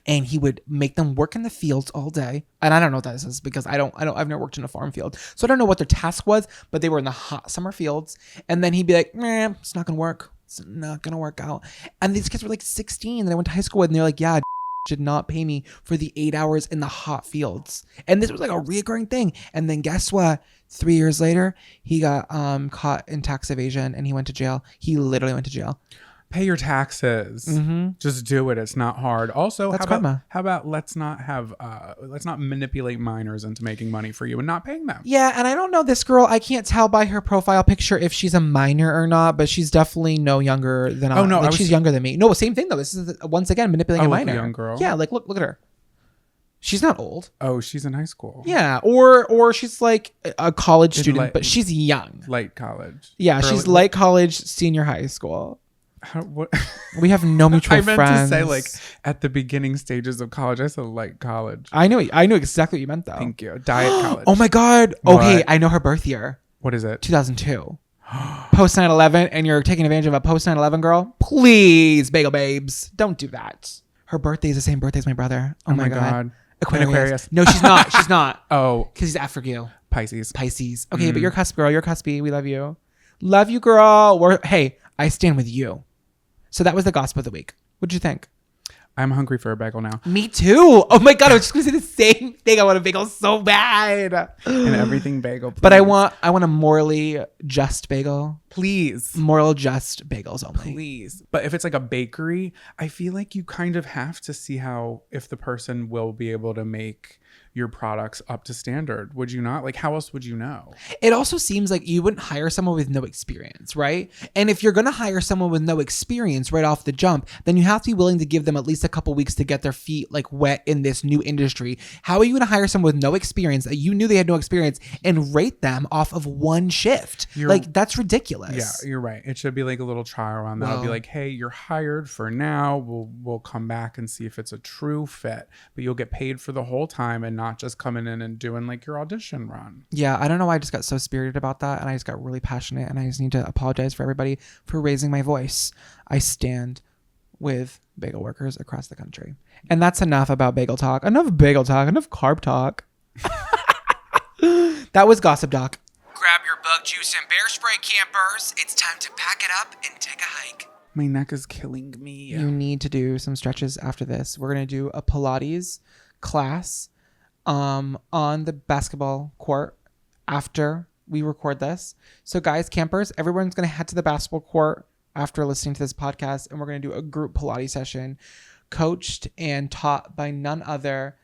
[SPEAKER 2] and he would make them work in the fields all day. And I don't know what that is, because I've never worked in a farm field. So I don't know what their task was, but they were in the hot summer fields. And then he'd be like, it's not going to work. It's not going to work out. And these kids were like 16 that I went to high school with, and they're like, yeah, did not pay me for the 8 hours in the hot fields. And this was like a reoccurring thing. And then guess what? 3 years later, he got caught in tax evasion, and he went to jail. He literally went to jail.
[SPEAKER 1] Pay your taxes. Mm-hmm. Just do it. It's not hard. Also,
[SPEAKER 2] that's
[SPEAKER 1] how about let's not manipulate minors into making money for you and not paying them.
[SPEAKER 2] Yeah, and I don't know this girl. I can't tell by her profile picture if she's a minor or not, but she's definitely no younger than I. Oh no, she's younger than me. No, same thing though. This is once again manipulating a minor.
[SPEAKER 1] A young girl.
[SPEAKER 2] Yeah, like look at her. She's not old.
[SPEAKER 1] Oh, she's in high school.
[SPEAKER 2] Yeah, or she's like a college student, but she's young.
[SPEAKER 1] Late college.
[SPEAKER 2] Yeah, she's late college, senior high school.
[SPEAKER 1] What?
[SPEAKER 2] We have no mutual
[SPEAKER 1] I meant
[SPEAKER 2] friends.
[SPEAKER 1] to say like at the beginning stages of college. I said like college.
[SPEAKER 2] I know exactly what you meant though.
[SPEAKER 1] Thank you. Diet college.
[SPEAKER 2] Oh my God.
[SPEAKER 1] What?
[SPEAKER 2] Okay, I know her birth year.
[SPEAKER 1] What is it?
[SPEAKER 2] 2002. Post 9/11, and you're taking advantage of a post 9/11 girl? Please, bagel babes, don't do that. Her birthday is the same birthday as my brother. Oh my God. Aquarius. No, she's not. She's not.
[SPEAKER 1] Oh,
[SPEAKER 2] Because he's after you.
[SPEAKER 1] Pisces.
[SPEAKER 2] Okay, but you're cusp girl. You're cuspy. We love you. Love you, girl. Hey, I stand with you. So that was the gossip of the week. What'd you think?
[SPEAKER 1] I'm hungry for a bagel now.
[SPEAKER 2] Me too. Oh my God, I was just gonna say the same thing. I want a bagel so bad.
[SPEAKER 1] And everything bagel, please.
[SPEAKER 2] But I want a morally just bagel.
[SPEAKER 1] Please.
[SPEAKER 2] Moral just bagels only.
[SPEAKER 1] Please. But if it's like a bakery, I feel like you kind of have to see if the person will be able to make your products up to standard. Would you not? Like, how else would you know?
[SPEAKER 2] It also seems like you wouldn't hire someone with no experience, right? And if you're going to hire someone with no experience right off the jump, then you have to be willing to give them at least a couple weeks to get their feet like wet in this new industry. How are you going to hire someone with no experience that you knew they had no experience and rate them off of one shift? That's ridiculous.
[SPEAKER 1] Yeah, you're right. It should be like a little trial run. That'll be like, hey, you're hired for now. We'll come back and see if it's a true fit, but you'll get paid for the whole time and not just coming in and doing like your audition run.
[SPEAKER 2] Yeah, I don't know why I just got so spirited about that, and I just got really passionate, and I just need to apologize for everybody for raising my voice. I stand with bagel workers across the country. And that's enough about bagel talk. Enough bagel talk. Enough carb talk. That was Gossip Doc.
[SPEAKER 3] Grab your bug juice and bear spray, campers. It's time to pack it up and take a hike.
[SPEAKER 1] My neck is killing me.
[SPEAKER 2] You need to do some stretches after this. We're going to do a Pilates class on the basketball court after we record this. So guys, campers, everyone's going to head to the basketball court after listening to this podcast, and we're going to do a group Pilates session coached and taught by none other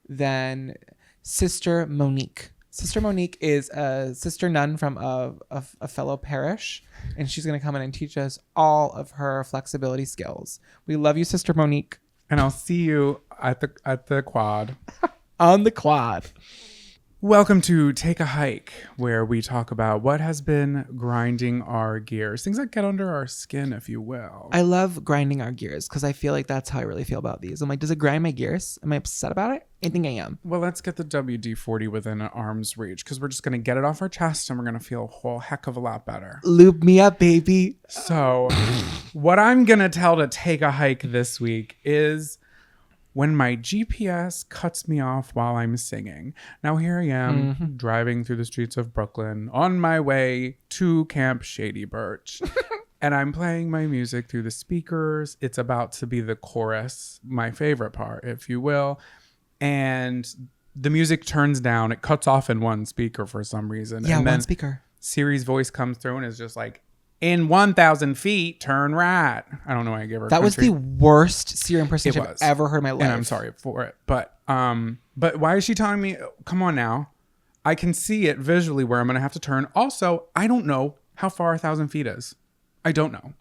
[SPEAKER 2] than Sister Monique. Sister Monique is a sister nun from a fellow parish, and she's going to come in and teach us all of her flexibility skills. We love you, Sister Monique.
[SPEAKER 1] And I'll see you at the quad.
[SPEAKER 2] On the quad.
[SPEAKER 1] Welcome to Take a Hike, where we talk about what has been grinding our gears, things that get under our skin, if you will.
[SPEAKER 2] I love grinding our gears because I feel like that's how I really feel about these. I'm like, does it grind my gears? Am I upset about it? I think I am.
[SPEAKER 1] Well, let's get the WD-40 within arm's reach because we're just going to get it off our chest and we're going to feel a whole heck of a lot better.
[SPEAKER 2] Lube me up, baby.
[SPEAKER 1] So what I'm going to tell to take a hike this week is when my GPS cuts me off while I'm singing. Now here I am driving through the streets of Brooklyn on my way to Camp Shady Birch. And I'm playing my music through the speakers. It's about to be the chorus, my favorite part, if you will. And the music turns down. It cuts off in one speaker for some reason.
[SPEAKER 2] Yeah,
[SPEAKER 1] and then
[SPEAKER 2] one speaker.
[SPEAKER 1] Siri's voice comes through and is just like, in 1,000 feet, turn right. I don't know why I gave her.
[SPEAKER 2] That was the worst Siri impersonation I've ever heard in my life.
[SPEAKER 1] And I'm sorry for it. But why is she telling me, come on now? I can see it visually where I'm going to have to turn. Also, I don't know how far 1,000 feet is. I don't know.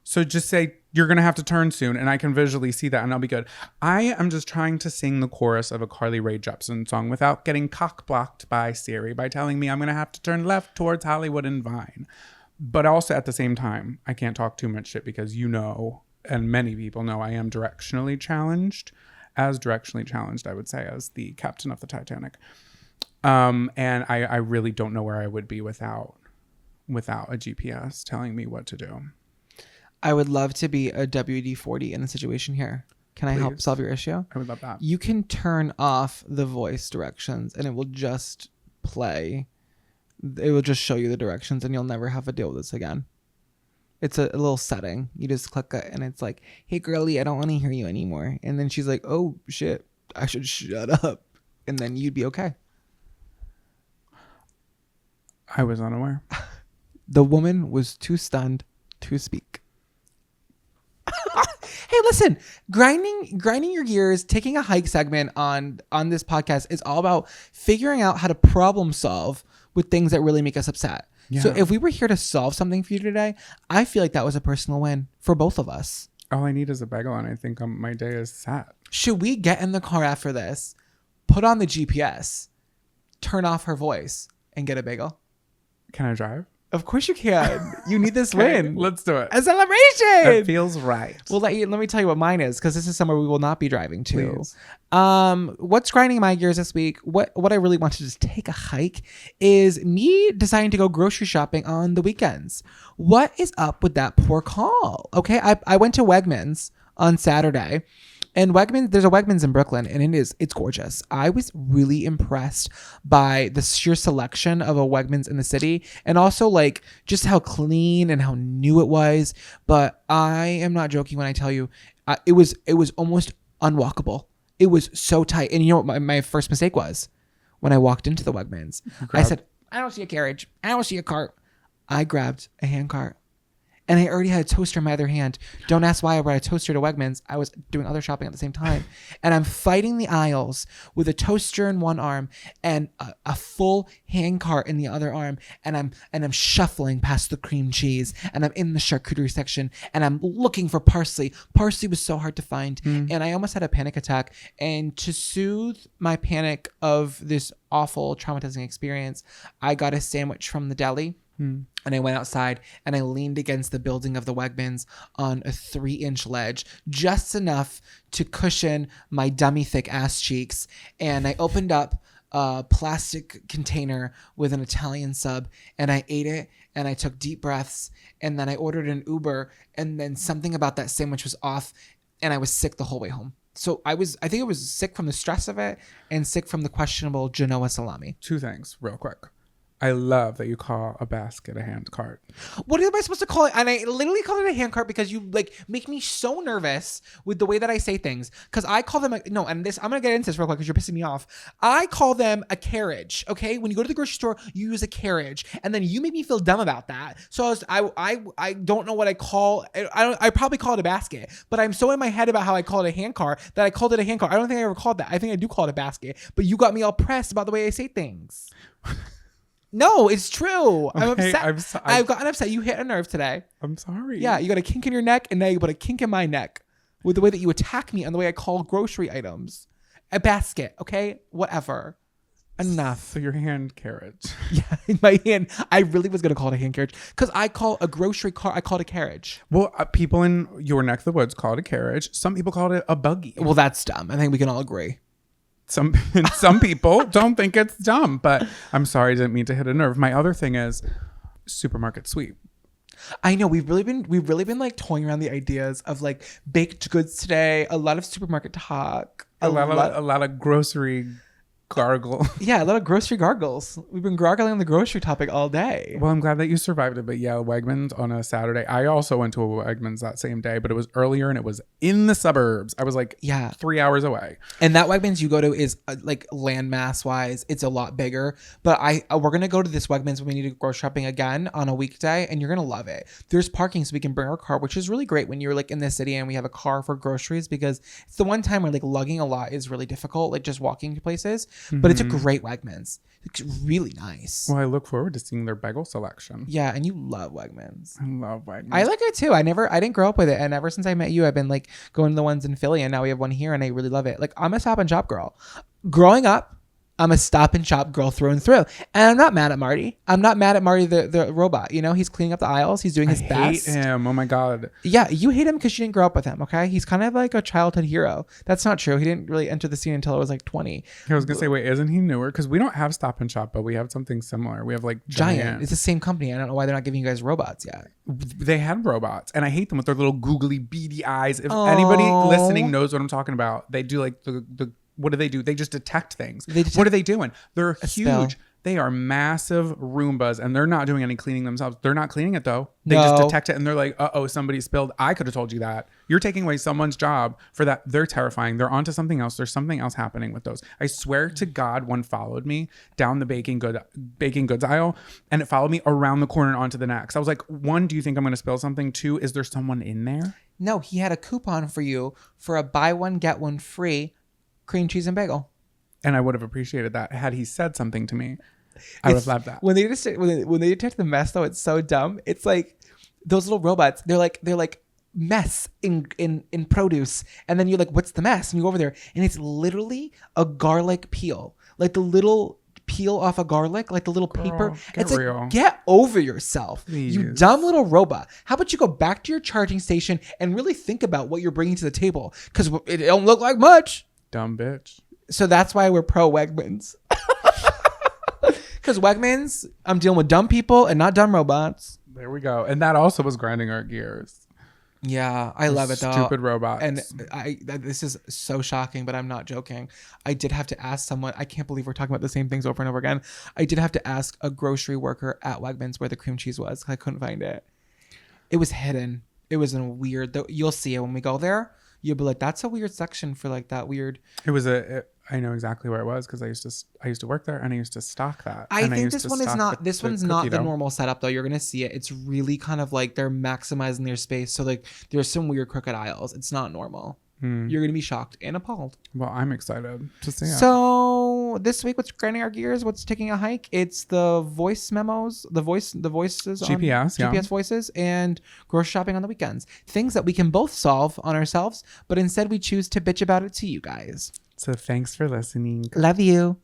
[SPEAKER 1] So just say you're going to have to turn soon and I can visually see that and I'll be good. I am just trying to sing the chorus of a Carly Rae Jepsen song without getting cock-blocked by Siri by telling me I'm going to have to turn left towards Hollywood and Vine. But also at the same time, I can't talk too much shit because you know, and many people know, I am directionally challenged. As directionally challenged, I would say, as the captain of the Titanic. And I really don't know where I would be without a GPS telling me what to do.
[SPEAKER 2] I would love to be a WD-40 in the situation here. Can I help solve your issue?
[SPEAKER 1] I would love that.
[SPEAKER 2] You can turn off the voice directions and it will just play. It will just show you the directions and you'll never have to deal with this again. It's a little setting. You just click it and it's like, hey, girlie, I don't want to hear you anymore. And then she's like, oh, shit, I should shut up. And then you'd be okay.
[SPEAKER 1] I was unaware.
[SPEAKER 2] The woman was too stunned to speak. Hey, listen, grinding your gears, taking a hike segment on this podcast is all about figuring out how to problem solve with things that really make us upset. Yeah. So if we were here to solve something for you today, I feel like that was a personal win for both of us.
[SPEAKER 1] All I need is a bagel and I think my day is set.
[SPEAKER 2] Should we get in the car after this, put on the GPS, turn off her voice, and get a bagel?
[SPEAKER 1] Can I drive?
[SPEAKER 2] Of course you can. You need this
[SPEAKER 1] Okay,
[SPEAKER 2] win.
[SPEAKER 1] let's do it.
[SPEAKER 2] A celebration.
[SPEAKER 1] It feels right.
[SPEAKER 2] Well, let me tell you what mine is, because this is somewhere we will not be driving to.
[SPEAKER 1] Please.
[SPEAKER 2] What's grinding my gears this week? What I really want to just take a hike is me deciding to go grocery shopping on the weekends. What is up with that poor call? Okay, I went to Wegmans on Saturday. And Wegmans, there's a Wegmans in Brooklyn, and it's gorgeous. I was really impressed by the sheer selection of a Wegmans in the city, and also like just how clean and how new it was. But I am not joking when I tell you, it was almost unwalkable. It was so tight. And you know what my first mistake was? When I walked into the Wegmans, I said, "I don't see a carriage. I don't see a cart." I grabbed a hand cart. And I already had a toaster in my other hand. Don't ask why I brought a toaster to Wegmans. I was doing other shopping at the same time. And I'm fighting the aisles with a toaster in one arm and a full hand cart in the other arm. And I'm shuffling past the cream cheese. And I'm in the charcuterie section. And I'm looking for parsley. Parsley was so hard to find. And I almost had a panic attack. And to soothe my panic of this awful, traumatizing experience, I got a sandwich from the deli. And I went outside and I leaned against the building of the Wegmans on a 3-inch ledge, just enough to cushion my dummy thick ass cheeks. And I opened up a plastic container with an Italian sub and I ate it and I took deep breaths and then I ordered an Uber and then something about that sandwich was off and I was sick the whole way home. So I think I was sick from the stress of it and sick from the questionable Genoa salami.
[SPEAKER 1] 2 things real quick. I love that you call a basket a hand cart.
[SPEAKER 2] What am I supposed to call it? And I literally call it a hand cart because you like make me so nervous with the way that I say things. Because I call them I'm gonna get into this real quick because you're pissing me off. I call them a carriage. Okay, when you go to the grocery store, you use a carriage, and then you make me feel dumb about that. So I don't know what I call. I probably call it a basket, but I'm so in my head about how I call it a hand cart that I called it a hand cart. I don't think I ever called that. I think I do call it a basket. But you got me all pressed about the way I say things. No, it's true. I'm upset. I've gotten upset. You hit a nerve today.
[SPEAKER 1] I'm sorry.
[SPEAKER 2] Yeah, you got a kink in your neck, and now you got a kink in my neck with the way that you attack me and the way I call grocery items. A basket, okay? Whatever. Enough.
[SPEAKER 1] So your hand carriage.
[SPEAKER 2] Yeah, in my hand. I really was going to call it a hand carriage because I call a grocery cart, I call it a carriage.
[SPEAKER 1] Well, people in your neck of the woods call it a carriage. Some people call it a buggy.
[SPEAKER 2] Well, that's dumb. I think we can all agree.
[SPEAKER 1] Some people don't think it's dumb, but I'm sorry, I didn't mean to hit a nerve. My other thing is supermarket sweep.
[SPEAKER 2] I know we've really been like toying around the ideas of like baked goods today. A lot of supermarket talk.
[SPEAKER 1] A lot of grocery gargle.
[SPEAKER 2] Yeah, a lot of grocery gargles. We've been gargling on the grocery topic all day.
[SPEAKER 1] Well, I'm glad that you survived it. But yeah, Wegmans on a Saturday. I also went to a Wegmans that same day, but it was earlier and it was in the suburbs. I was like 3 hours away.
[SPEAKER 2] And that Wegmans you go to is like landmass wise, it's a lot bigger. But we're going to go to this Wegmans when we need to go shopping again on a weekday, and you're going to love it. There's parking so we can bring our car, which is really great when you're like in the city and we have a car for groceries, because it's the one time where like lugging a lot is really difficult, like just walking to places. But it's a great Wegmans. It's really nice.
[SPEAKER 1] Well, I look forward to seeing their bagel selection.
[SPEAKER 2] Yeah, and you love Wegmans.
[SPEAKER 1] I love Wegmans.
[SPEAKER 2] I like it too. I didn't grow up with it, and ever since I met you, I've been like going to the ones in Philly, and now we have one here, and I really love it. Like, I'm a Stop and Shop girl. Growing up, I'm a Stop and Shop girl through and through. And I'm not mad at Marty. I'm not mad at Marty the robot. You know, he's cleaning up the aisles. He's doing his best.
[SPEAKER 1] I hate him. Oh my God.
[SPEAKER 2] Yeah, you hate him because you didn't grow up with him, okay? He's kind of like a childhood hero. That's not true. He didn't really enter the scene until I was like 20.
[SPEAKER 1] I was going to say, wait, isn't he newer? Because we don't have Stop and Shop, but we have something similar. We have like
[SPEAKER 2] Giant. It's the same company. I don't know why they're not giving you guys robots yet.
[SPEAKER 1] They had robots, and I hate them with their little googly beady eyes. If anybody listening knows what I'm talking about, they do like the what do? They just detect things. What are they doing? They're huge.
[SPEAKER 2] Spell.
[SPEAKER 1] They are massive Roombas, and they're not doing any cleaning themselves. They're not cleaning it though. They just detect it, and they're like, "Uh-oh, somebody spilled." I could have told you that. You're taking away someone's job for that. They're terrifying. They're onto something else. There's something else happening with those. I swear to God, one followed me down the baking goods aisle, and it followed me around the corner and onto the next. I was like, 1, do you think I'm going to spill something? 2, is there someone in there?
[SPEAKER 2] No, he had a coupon for you for a buy one get one free cream cheese and bagel.
[SPEAKER 1] And I would have appreciated that had he said something to me. I would have loved that.
[SPEAKER 2] When they detect the mess though, it's so dumb. It's like those little robots. They're like mess in produce, and then you're like, what's the mess? And you go over there, and it's literally a garlic peel, like the little peel off a garlic, like the little paper.
[SPEAKER 1] Get
[SPEAKER 2] It's
[SPEAKER 1] real.
[SPEAKER 2] like, get over yourself, you
[SPEAKER 1] Please.
[SPEAKER 2] dumb little robot. How about you go back to your charging station and really think about what you're bringing to the table? Because it don't look like much.
[SPEAKER 1] Dumb bitch.
[SPEAKER 2] So that's why we're pro Wegmans. Because Wegmans, I'm dealing with dumb people and not dumb robots.
[SPEAKER 1] There we go. And that also was grinding our gears.
[SPEAKER 2] Yeah, I love it though.
[SPEAKER 1] Stupid robots.
[SPEAKER 2] And this is so shocking, but I'm not joking. I did have to ask someone. I can't believe we're talking about the same things over and over again. I did have to ask a grocery worker at Wegmans where the cream cheese was. I couldn't find it. It was hidden. It was in a weird. You'll see it when we go there. You'll be like, that's a weird section for like that weird.
[SPEAKER 1] It was I know exactly where it was because I used to work there and I used to stock that.
[SPEAKER 2] I
[SPEAKER 1] and
[SPEAKER 2] think
[SPEAKER 1] used
[SPEAKER 2] this
[SPEAKER 1] to
[SPEAKER 2] one is
[SPEAKER 1] stock
[SPEAKER 2] not. This one's not
[SPEAKER 1] cookie
[SPEAKER 2] the
[SPEAKER 1] dough.
[SPEAKER 2] normal setup though. You're gonna see it. It's really kind of like they're maximizing their space. So like there's some weird crooked aisles. It's not normal. You're gonna be shocked and appalled.
[SPEAKER 1] Well, I'm excited to see it.
[SPEAKER 2] So this week, what's grinding our gears? What's taking a hike? It's the voice memos, the voices,
[SPEAKER 1] GPS, yeah.
[SPEAKER 2] GPS voices, and grocery shopping on the weekends. Things that we can both solve on ourselves, but instead we choose to bitch about it to you guys.
[SPEAKER 1] So thanks for listening.
[SPEAKER 2] Love you.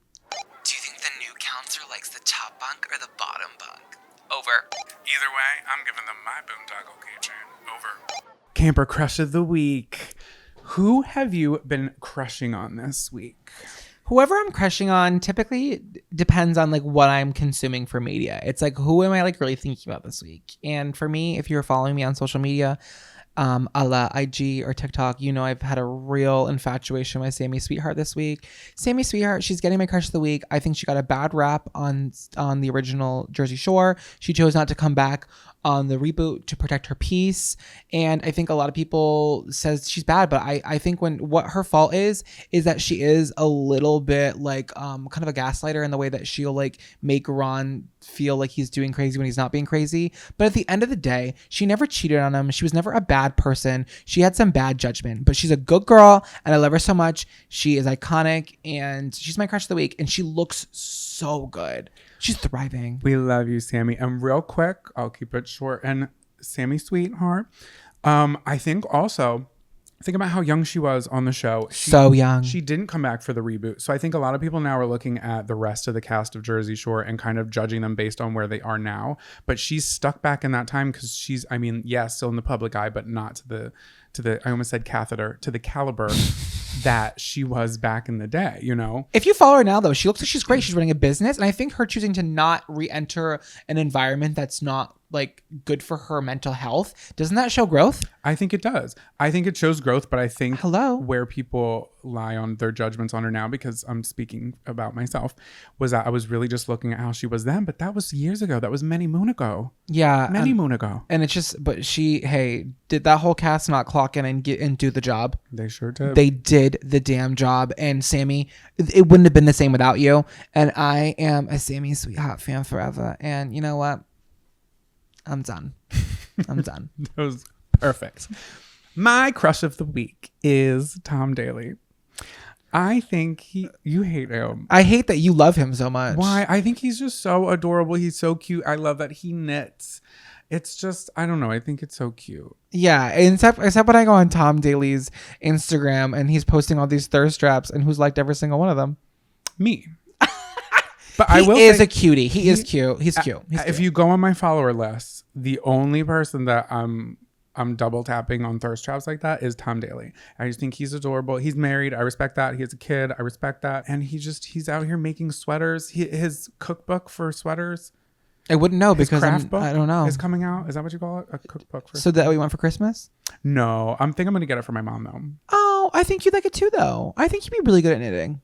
[SPEAKER 3] Do you think the new counselor likes the top bunk or the bottom bunk? Over.
[SPEAKER 1] Either way, I'm giving them my boondoggle keychain. Over. Camper crush of the week. Who have you been crushing on this week?
[SPEAKER 2] Whoever I'm crushing on typically depends on like what I'm consuming for media. It's like, who am I like really thinking about this week? And for me, if you're following me on social media, a la IG or TikTok, you know I've had a real infatuation with Sammy Sweetheart this week. Sammy Sweetheart, she's getting my crush of the week. I think she got a bad rap on the original Jersey Shore. She chose not to come back on the reboot to protect her peace, and I think a lot of people says she's bad, but I think what her fault is that she is a little bit like kind of a gaslighter in the way that she'll like make Ron feel like he's doing crazy when he's not being crazy. But at the end of the day, she never cheated on him. She was never a bad person. She had some bad judgment, but she's a good girl and I love her so much. She is iconic and she's my crush of the week, and she looks so good. She's thriving.
[SPEAKER 1] We love you, Sammy. And real quick, I'll keep it short. And Sammy Sweetheart, I think also, think about how young she was on the show.
[SPEAKER 2] So young.
[SPEAKER 1] She didn't come back for the reboot. So I think a lot of people now are looking at the rest of the cast of Jersey Shore and kind of judging them based on where they are now. But she's stuck back in that time because she's, I mean, yes, still in the public eye, but not to the I almost said catheter, to the caliber that she was back in the day, you know?
[SPEAKER 2] If you follow her now, though, she looks like she's great. She's running a business. And I think her choosing to not re-enter an environment that's not like good for her mental health, doesn't that show growth?
[SPEAKER 1] I think it does. I think it shows growth, but I think
[SPEAKER 2] Hello?
[SPEAKER 1] where people lie on their judgments on her now, because I'm speaking about myself, was that I was really just looking at how she was then, but that was years ago. That was many moon ago.
[SPEAKER 2] Yeah.
[SPEAKER 1] Many moon ago.
[SPEAKER 2] And it's just, but did that whole cast not clock in and do the job?
[SPEAKER 1] They sure did.
[SPEAKER 2] They did the damn job. And Sammy, it wouldn't have been the same without you. And I am a Sammy Sweetheart fan forever. And you know what? I'm done. I'm done.
[SPEAKER 1] That was perfect. My crush of the week is Tom Daley. I think you hate him.
[SPEAKER 2] I hate that you love him so much.
[SPEAKER 1] Why? I think he's just so adorable. He's so cute. I love that he knits. It's just, I don't know. I think it's so cute.
[SPEAKER 2] Yeah, except when I go on Tom Daley's Instagram and he's posting all these thirst traps, and who's liked every single one of them?
[SPEAKER 1] Me. But I will
[SPEAKER 2] He is
[SPEAKER 1] say,
[SPEAKER 2] a cutie. He is cute. He's cute.
[SPEAKER 1] If you go on my follower list, the only person that I'm double tapping on thirst traps like that is Tom Daley. I just think he's adorable. He's married. I respect that. He has a kid. I respect that. And he's out here making sweaters. His cookbook for sweaters.
[SPEAKER 2] I wouldn't know
[SPEAKER 1] His
[SPEAKER 2] because
[SPEAKER 1] craft book
[SPEAKER 2] I don't know.
[SPEAKER 1] is coming out. Is that what you call it? A cookbook for?
[SPEAKER 2] So that we went for Christmas?
[SPEAKER 1] No, I'm gonna get it for my mom though.
[SPEAKER 2] Oh, I think you'd like it too, though. I think you'd be really good at knitting.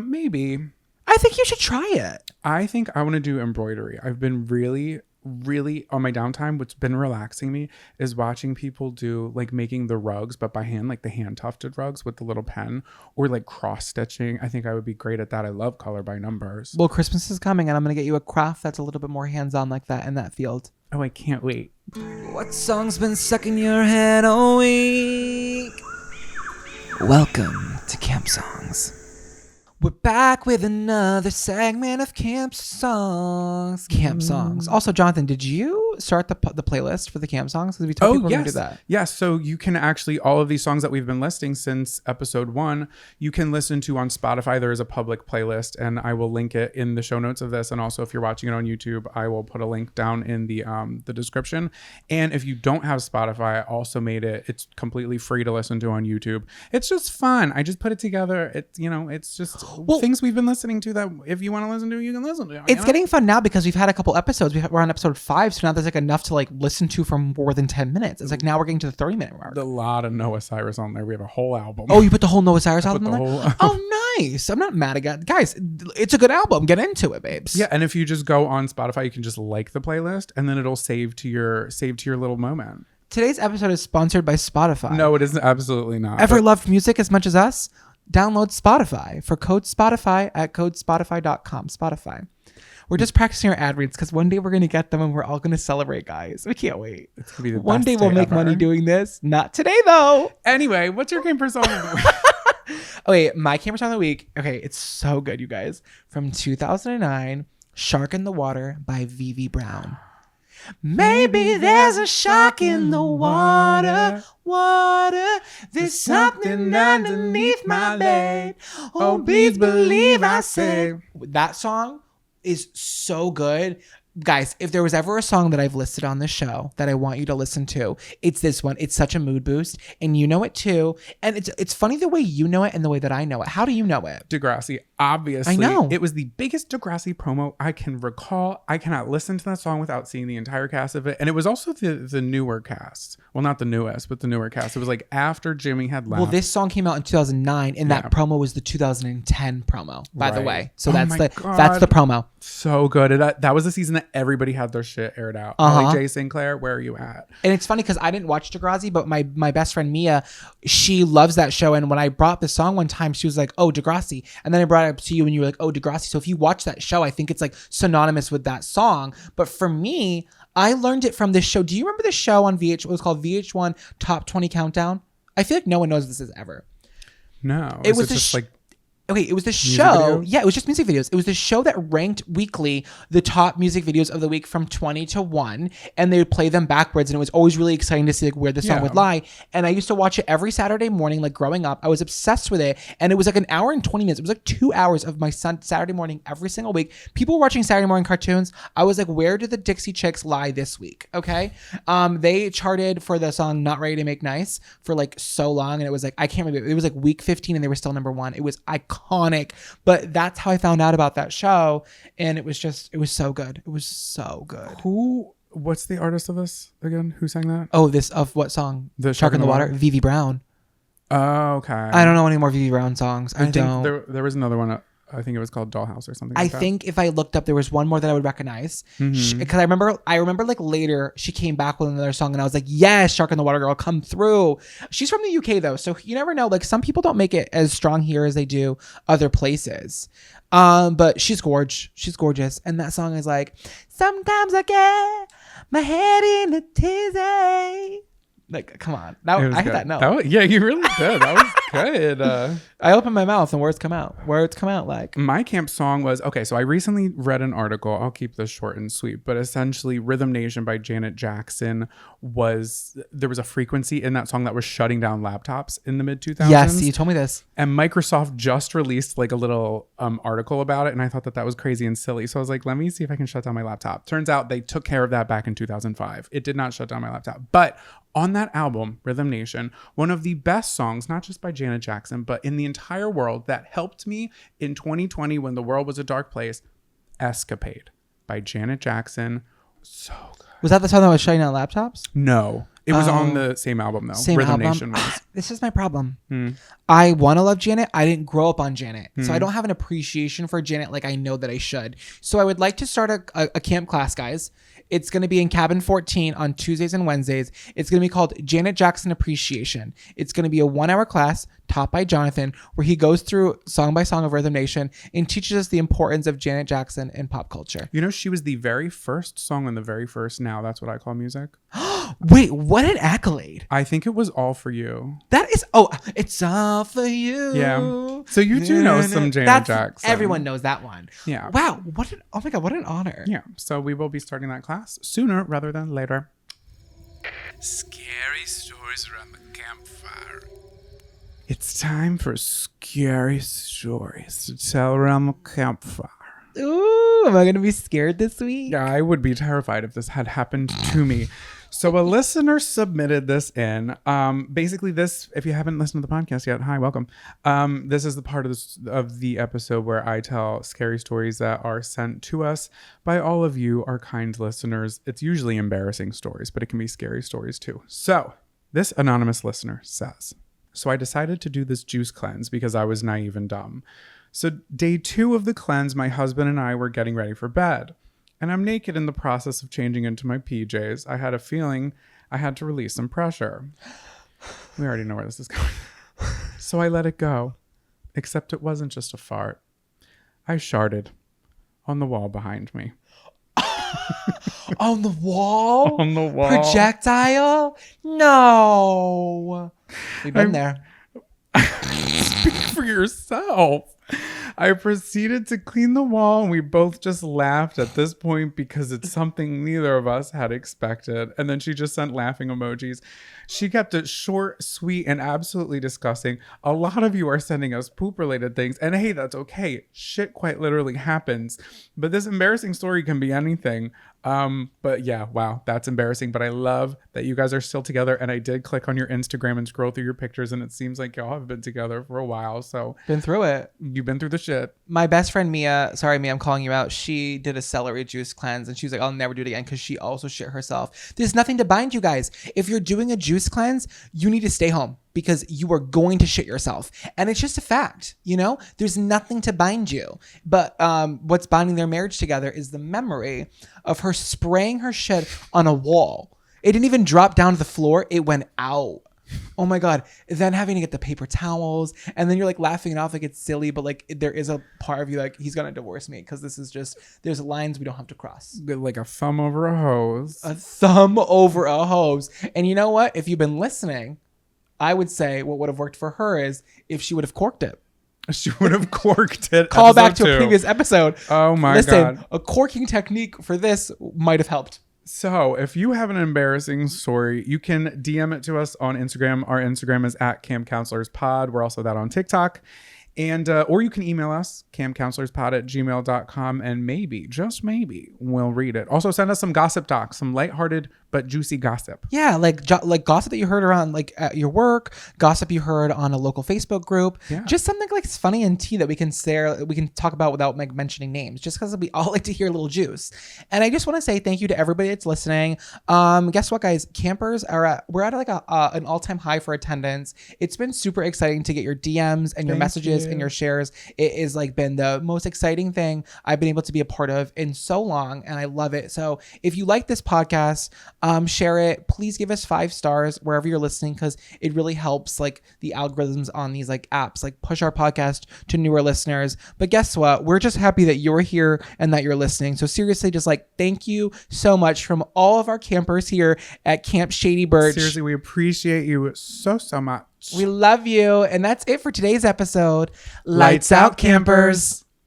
[SPEAKER 1] Maybe.
[SPEAKER 2] I think you should try it.
[SPEAKER 1] I think I want to do embroidery. I've been really on my downtime, what's been relaxing me is watching people do like making the rugs, but by hand, like the hand tufted rugs with the little pen, or like cross stitching. I think I would be great at that. I love color by numbers.
[SPEAKER 2] Well, Christmas is coming and I'm going to get you a craft that's a little bit more hands-on like that in that field.
[SPEAKER 1] Oh, I can't wait.
[SPEAKER 2] What song's been stuck in your head all week? Welcome to Camp Songs. We're back with another segment of camp songs. Camp songs. Also, Jonathan, did you start the playlist for the camp songs? Because we told people to do that.
[SPEAKER 1] Yes. So you can actually, all of these songs that we've been listing since episode 1, you can listen to on Spotify. There is a public playlist, and I will link it in the show notes of this. And also, if you're watching it on YouTube, I will put a link down in the description. And if you don't have Spotify, I also made it. It's completely free to listen to on YouTube. It's just fun. I just put it together. It's just things we've been listening to that if you want to listen to, you can listen to.
[SPEAKER 2] It's getting fun now because we've had a couple episodes. We're on episode 5, so now there's like enough to like listen to for more than 10 minutes. It's like now we're getting to the 30-minute mark.
[SPEAKER 1] A lot of Noah Cyrus on there. We have a whole album.
[SPEAKER 2] Oh, you put the whole Noah Cyrus album on there? Oh, nice. I'm not mad again. Guys, it's a good album. Get into it, babes.
[SPEAKER 1] Yeah, and if you just go on Spotify, you can just like the playlist, and then it'll save to your little moment.
[SPEAKER 2] Today's episode is sponsored by Spotify.
[SPEAKER 1] No, it isn't. Absolutely not.
[SPEAKER 2] Ever loved music as much as us? Download Spotify for code Spotify at codespotify.com. Spotify. We're just practicing our ad reads because one day we're going to get them and we're all going to celebrate, guys. We can't wait.
[SPEAKER 1] It's gonna be the
[SPEAKER 2] one
[SPEAKER 1] best
[SPEAKER 2] day we'll make
[SPEAKER 1] ever.
[SPEAKER 2] money doing this. Not today, though.
[SPEAKER 1] Anyway, what's your camper song?
[SPEAKER 2] Okay, my camper song of the week. Okay, it's so good, you guys. From 2009, Shark in the Water by Vivi Brown. Maybe there's a shark in the water. There's something underneath my bed. Oh, please believe I say. That song is so good. Guys, if there was ever a song that I've listed on this show that I want you to listen to, it's this one. It's such a mood boost, and you know it too. And it's funny the way you know it and the way that I know it. How do you know it?
[SPEAKER 1] Degrassi, obviously.
[SPEAKER 2] I know.
[SPEAKER 1] It was the biggest Degrassi promo I can recall. I cannot listen to that song without seeing the entire cast of it. And it was also the newer cast. Well, not the newest, but the newer cast. It was like after Jimmy had left.
[SPEAKER 2] Well, this song came out in 2009, and that promo was the 2010 promo, by the way. So that's the promo.
[SPEAKER 1] So good. That was the season that everybody had their shit aired out. Like Jay Sinclair, where are you at?
[SPEAKER 2] And it's funny because I didn't watch Degrassi, but my best friend Mia, she loves that show. And when I brought the song one time, she was like, "Oh, Degrassi," and then I brought it up to you, and you were like, "Oh, Degrassi." So if you watch that show, I think it's like synonymous with that song. But for me, I learned it from this show. Do you remember the show on VH? It was called VH1 Top 20 Countdown. I feel like no one knows this is ever.
[SPEAKER 1] No,
[SPEAKER 2] it was
[SPEAKER 1] just like.
[SPEAKER 2] Okay, it was the show.
[SPEAKER 1] Videos?
[SPEAKER 2] Yeah, it was just music videos. It was the show that ranked weekly the top music videos of the week from 20 to 1, and they would play them backwards, and it was always really exciting to see like where the song would lie. And I used to watch it every Saturday morning, like growing up. I was obsessed with it, and it was like an hour and 20 minutes. It was like 2 hours of my Saturday morning every single week. People were watching Saturday morning cartoons. I was like, where did the Dixie Chicks lie this week? Okay, they charted for the song "Not Ready to Make Nice" for like so long, and it was like I can't remember. It was like week 15, and they were still number 1. It was iconic, but that's how I found out about that show, and it was so good. It was so good.
[SPEAKER 1] What's the artist of this again? Who sang that?
[SPEAKER 2] Oh, this of what song?
[SPEAKER 1] The
[SPEAKER 2] Shark in the Water. Vivi Brown.
[SPEAKER 1] Oh, okay.
[SPEAKER 2] I don't know any more Vivi Brown songs. I don't.
[SPEAKER 1] There was another one. I think it was called Dollhouse or something.
[SPEAKER 2] I think if I looked up, there was one more that I would recognize. Because I remember like later she came back with another song, and I was like, yes, Shark in the Water girl, come through. She's from the UK though, so you never know. Like some people don't make it as strong here as they do other places. But she's gorgeous. She's gorgeous, and that song is like, sometimes I get my head in a tizzy. Like, come on. I hit that note.
[SPEAKER 1] Yeah, you really did. That was good.
[SPEAKER 2] I opened my mouth and words come out. Words come out like.
[SPEAKER 1] My camp song was, okay, so I recently read an article. I'll keep this short and sweet. But essentially, Rhythm Nation by Janet Jackson there was a frequency in that song that was shutting down laptops in the mid-2000s.
[SPEAKER 2] Yes, you told me this.
[SPEAKER 1] And Microsoft just released like a little article about it. And I thought that was crazy and silly. So I was like, let me see if I can shut down my laptop. Turns out they took care of that back in 2005. It did not shut down my laptop. But on that album, Rhythm Nation, one of the best songs, not just by Janet Jackson, but in the entire world that helped me in 2020 when the world was a dark place, Escapade by Janet Jackson. So good.
[SPEAKER 2] Was that the song that was shutting down laptops?
[SPEAKER 1] No. It was on the same album though.
[SPEAKER 2] Same
[SPEAKER 1] Rhythm
[SPEAKER 2] album.
[SPEAKER 1] Nation was.
[SPEAKER 2] This is my problem. I want to love Janet. I didn't grow up on Janet. So I don't have an appreciation for Janet like I know that I should. So I would like to start a camp class, guys. It's going to be in Cabin 14 on Tuesdays and Wednesdays. It's going to be called Janet Jackson Appreciation. It's going to be a 1-hour class taught by Jonathan where he goes through song by song of Rhythm Nation and teaches us the importance of Janet Jackson in pop culture.
[SPEAKER 1] You know, she was the very first song on the very first Now That's What I Call Music.
[SPEAKER 2] Wait, what an accolade.
[SPEAKER 1] I think it was All For You.
[SPEAKER 2] That it's all for you.
[SPEAKER 1] Yeah. So you do know some Janet Jackson.
[SPEAKER 2] Everyone knows that one.
[SPEAKER 1] Yeah.
[SPEAKER 2] Wow. Oh my God, what an honor.
[SPEAKER 1] Yeah. So we will be starting that class sooner rather than later. Scary stories around the campfire. It's time for scary stories to tell around the campfire.
[SPEAKER 2] Ooh, am I going to be scared this week?
[SPEAKER 1] Yeah, I would be terrified if this had happened to me. So a listener submitted this in. Basically, this, if you haven't listened to the podcast yet, hi, welcome. This is the part of the episode where I tell scary stories that are sent to us by all of you, our kind listeners. It's usually embarrassing stories, but it can be scary stories too. So this anonymous listener says, so I decided to do this juice cleanse because I was naive and dumb. So day 2 of the cleanse, my husband and I were getting ready for bed. And I'm naked in the process of changing into my PJs. I had a feeling I had to release some pressure. We already know where this is going. So I let it go. Except it wasn't just a fart. I sharted on the wall behind me.
[SPEAKER 2] On the wall?
[SPEAKER 1] On the wall.
[SPEAKER 2] Projectile? No. We've been there.
[SPEAKER 1] Speak for yourself. I proceeded to clean the wall and we both just laughed at this point because it's something neither of us had expected. And then she just sent laughing emojis. She kept it short, sweet, and absolutely disgusting. A lot of you are sending us poop-related things. And hey, that's okay. Shit quite literally happens. But this embarrassing story can be anything. But yeah, wow, that's embarrassing. But I love that you guys are still together. And I did click on your Instagram and scroll through your pictures. And it seems like y'all have been together for a while. So
[SPEAKER 2] been through it.
[SPEAKER 1] You've been through the shit.
[SPEAKER 2] My best friend Mia, sorry Mia, I'm calling you out. She did a celery juice cleanse and she was like, I'll never do it again because she also shit herself. There's nothing to bind you guys. If you're doing a juice cleanse, you need to stay home because you are going to shit yourself. And it's just a fact, you know? There's nothing to bind you. But what's binding their marriage together is the memory of her spraying her shit on a wall. It didn't even drop down to the floor. It went out. Oh my God. Then having to get the paper towels and then you're like laughing it off like it's silly, but like there is a part of you like, he's going to divorce me because this is just, there's lines we don't have to cross.
[SPEAKER 1] Like a thumb over a hose.
[SPEAKER 2] A thumb over a hose. And you know what? If you've been listening, I would say what would have worked for her is if she would have corked it.
[SPEAKER 1] She would have corked it.
[SPEAKER 2] Call back to a previous episode.
[SPEAKER 1] Oh my God.
[SPEAKER 2] Listen, a corking technique for this might have helped.
[SPEAKER 1] So if you have an embarrassing story, you can DM it to us on Instagram. Our Instagram is @CampCounselorsPod. We're also that on TikTok. And or you can email us, campcounselorspod@gmail.com, and maybe, just maybe, we'll read it. Also, send us some gossip docs, some lighthearted but juicy gossip.
[SPEAKER 2] Yeah, like gossip that you heard around like at your work, gossip you heard on a local Facebook group. Yeah. Just something like funny and tea that we can talk about without like mentioning names, just because we all like to hear a little juice. And I just want to say thank you to everybody that's listening. Guess what, guys? Campers we're at like an all-time high for attendance. It's been super exciting to get your DMs and your messages and your shares. It is like been the most exciting thing I've been able to be a part of in so long, and I love it. So if you like this podcast, share it. Please give us 5 stars wherever you're listening, because it really helps like the algorithms on these like apps like push our podcast to newer listeners. But guess what? We're just happy that you're here and that you're listening. So seriously, just like thank you so much from all of our campers here at Camp Shady Birch.
[SPEAKER 1] Seriously, we appreciate you so much.
[SPEAKER 2] We love you. And that's it for today's episode. Lights out, campers.